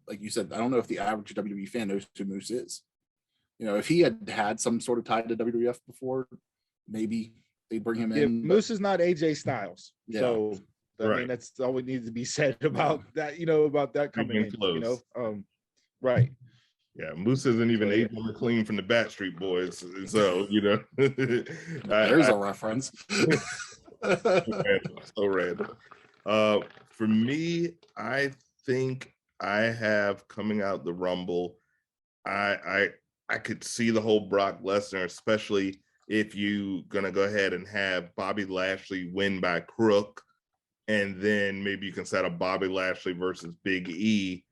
like you said, I don't know if the average WWE fan knows who Moose is. If he had some sort of tie to WWF before, maybe they'd bring him in. Moose is not AJ Styles. Yeah. So I mean, that's all we need to be said about that, about that coming in, right. Yeah, Moose isn't even AJ McLean from the Backstreet Boys. So, there's a reference. So random. For me, I think I have coming out the Rumble. I could see the whole Brock Lesnar, especially if you gonna go ahead and have Bobby Lashley win by crook, and then maybe you can set up Bobby Lashley versus Big E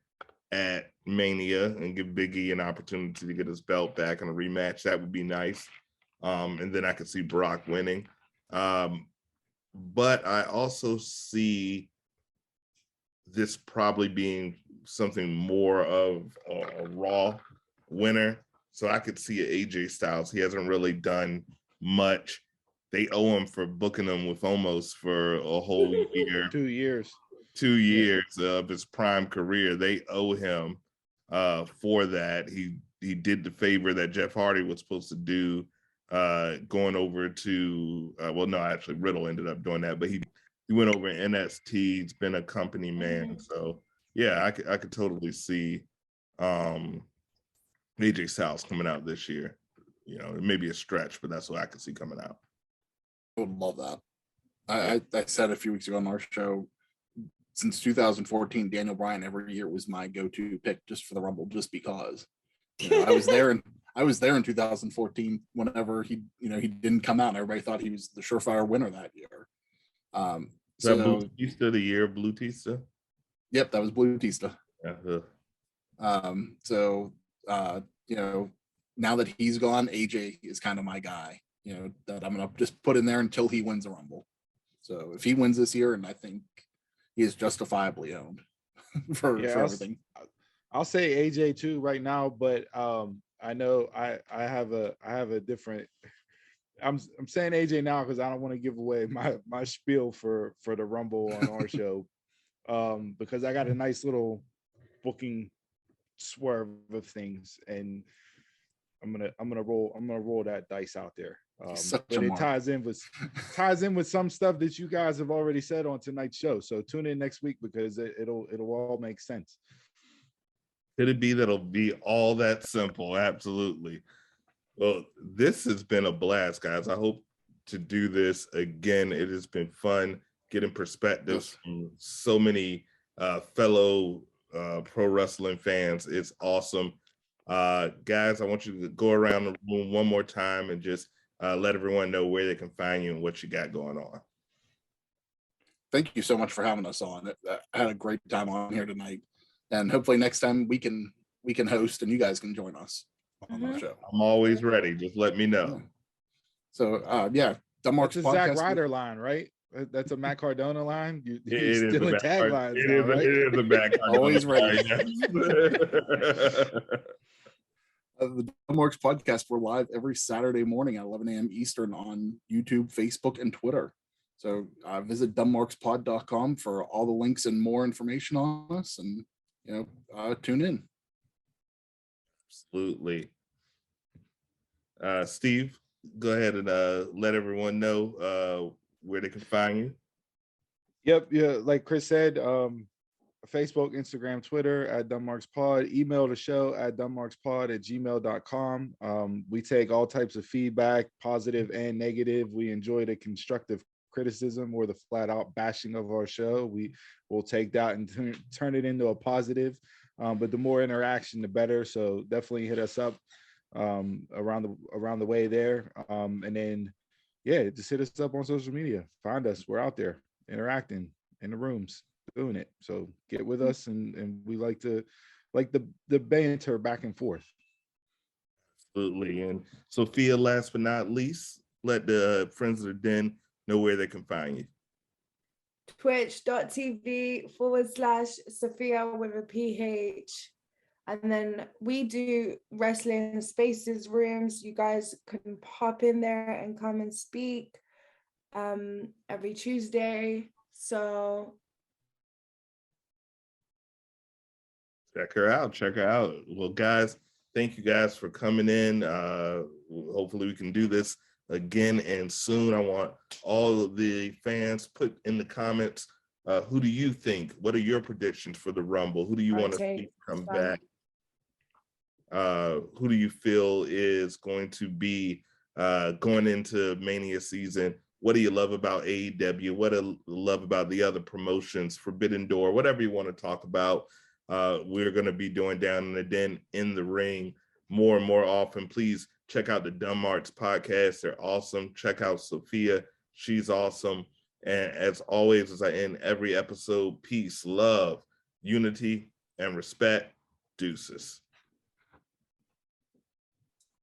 at Mania and give Big E an opportunity to get his belt back in a rematch. That would be nice. And then I could see Brock winning. But I also see this probably being something more of a Raw winner. So I could see AJ Styles. He hasn't really done much. They owe him for booking him with almost for a whole year. 2 years. 2 years of his prime career. They owe him for that. He did the favor that Jeff Hardy was supposed to do, going over to actually Riddle ended up doing that, but he went over in NXT. He's been a company man. So yeah, I could totally see AJ Styles coming out this year. It may be a stretch, but that's what I could see coming out. I would love that. I said a few weeks ago on our show, since 2014, Daniel Bryan every year was my go-to pick just for the Rumble, just because. I was there in 2014 whenever he didn't come out and everybody thought he was the surefire winner that year. So Blue Tista, the year of Blue Tista? Yep, that was Blue Tista. Now that he's gone, AJ is kind of my guy, that I'm gonna just put in there until he wins a Rumble. So if he wins this year, and I think he is justifiably owned for everything. I'll say AJ too right now, but I know I have a different. I'm saying AJ now because I don't want to give away my spiel for the Rumble on our show, because I got a nice little booking swerve of things, and I'm gonna roll that dice out there. But it ties in with some stuff that you guys have already said on tonight's show. So tune in next week because it'll all make sense. Could it be that'll be all that simple? Absolutely. Well, this has been a blast, guys. I hope to do this again. It has been fun getting perspectives from so many fellow pro wrestling fans. It's awesome. Guys, I want you to go around the room one more time and just let everyone know where they can find you and what you got going on. Thank you so much for having us on. I had a great time on here tonight, and hopefully next time we can host and you guys can join us on the show. I'm always ready. Just let me know. So That's a Zack Ryder line, right? That's a Matt Cardona line. You're stealing taglines. It is a Matt Cardona. Always ready. The Dumb Marks podcast, we're live every Saturday morning at 11 a.m. Eastern on YouTube, Facebook, and Twitter. So visit dumbmarkspod.com for all the links and more information on us, and tune in. Absolutely. Steve, go ahead and let everyone know where they can find you. Yep, yeah, like Chris said, Facebook, Instagram, Twitter at DumbMarksPod. Email the show at dumbmarkspod@gmail.com. We take all types of feedback, positive and negative. We enjoy the constructive criticism or the flat out bashing of our show. We will take that and turn it into a positive. But the more interaction, the better. So definitely hit us up around the way there. And then, yeah, just hit us up on social media. Find us. We're out there interacting in the rooms, doing it. So get with us, and we like the banter back and forth. Absolutely. And Sophia, last but not least, let the friends of the Den know where they can find you. Twitch.tv/Sophia with a PH. And then we do wrestling spaces rooms. You guys can pop in there and come and speak every Tuesday. So check her out. Well, guys, thank you guys for coming in. Hopefully we can do this again and soon. I want all of the fans put in the comments, who do you think, what are your predictions for the Rumble? Who do you want to see come back? Who do you feel is going to be going into Mania season? What do you love about AEW? What do you love about the other promotions, Forbidden Door, whatever you want to talk about? We're going to be doing Down in the Den in the Ring more and more often. Please check out the Dumb Marks podcast. They're awesome. Check out Sophia. She's awesome. And as always, as I end every episode, peace, love, unity, and respect. Deuces.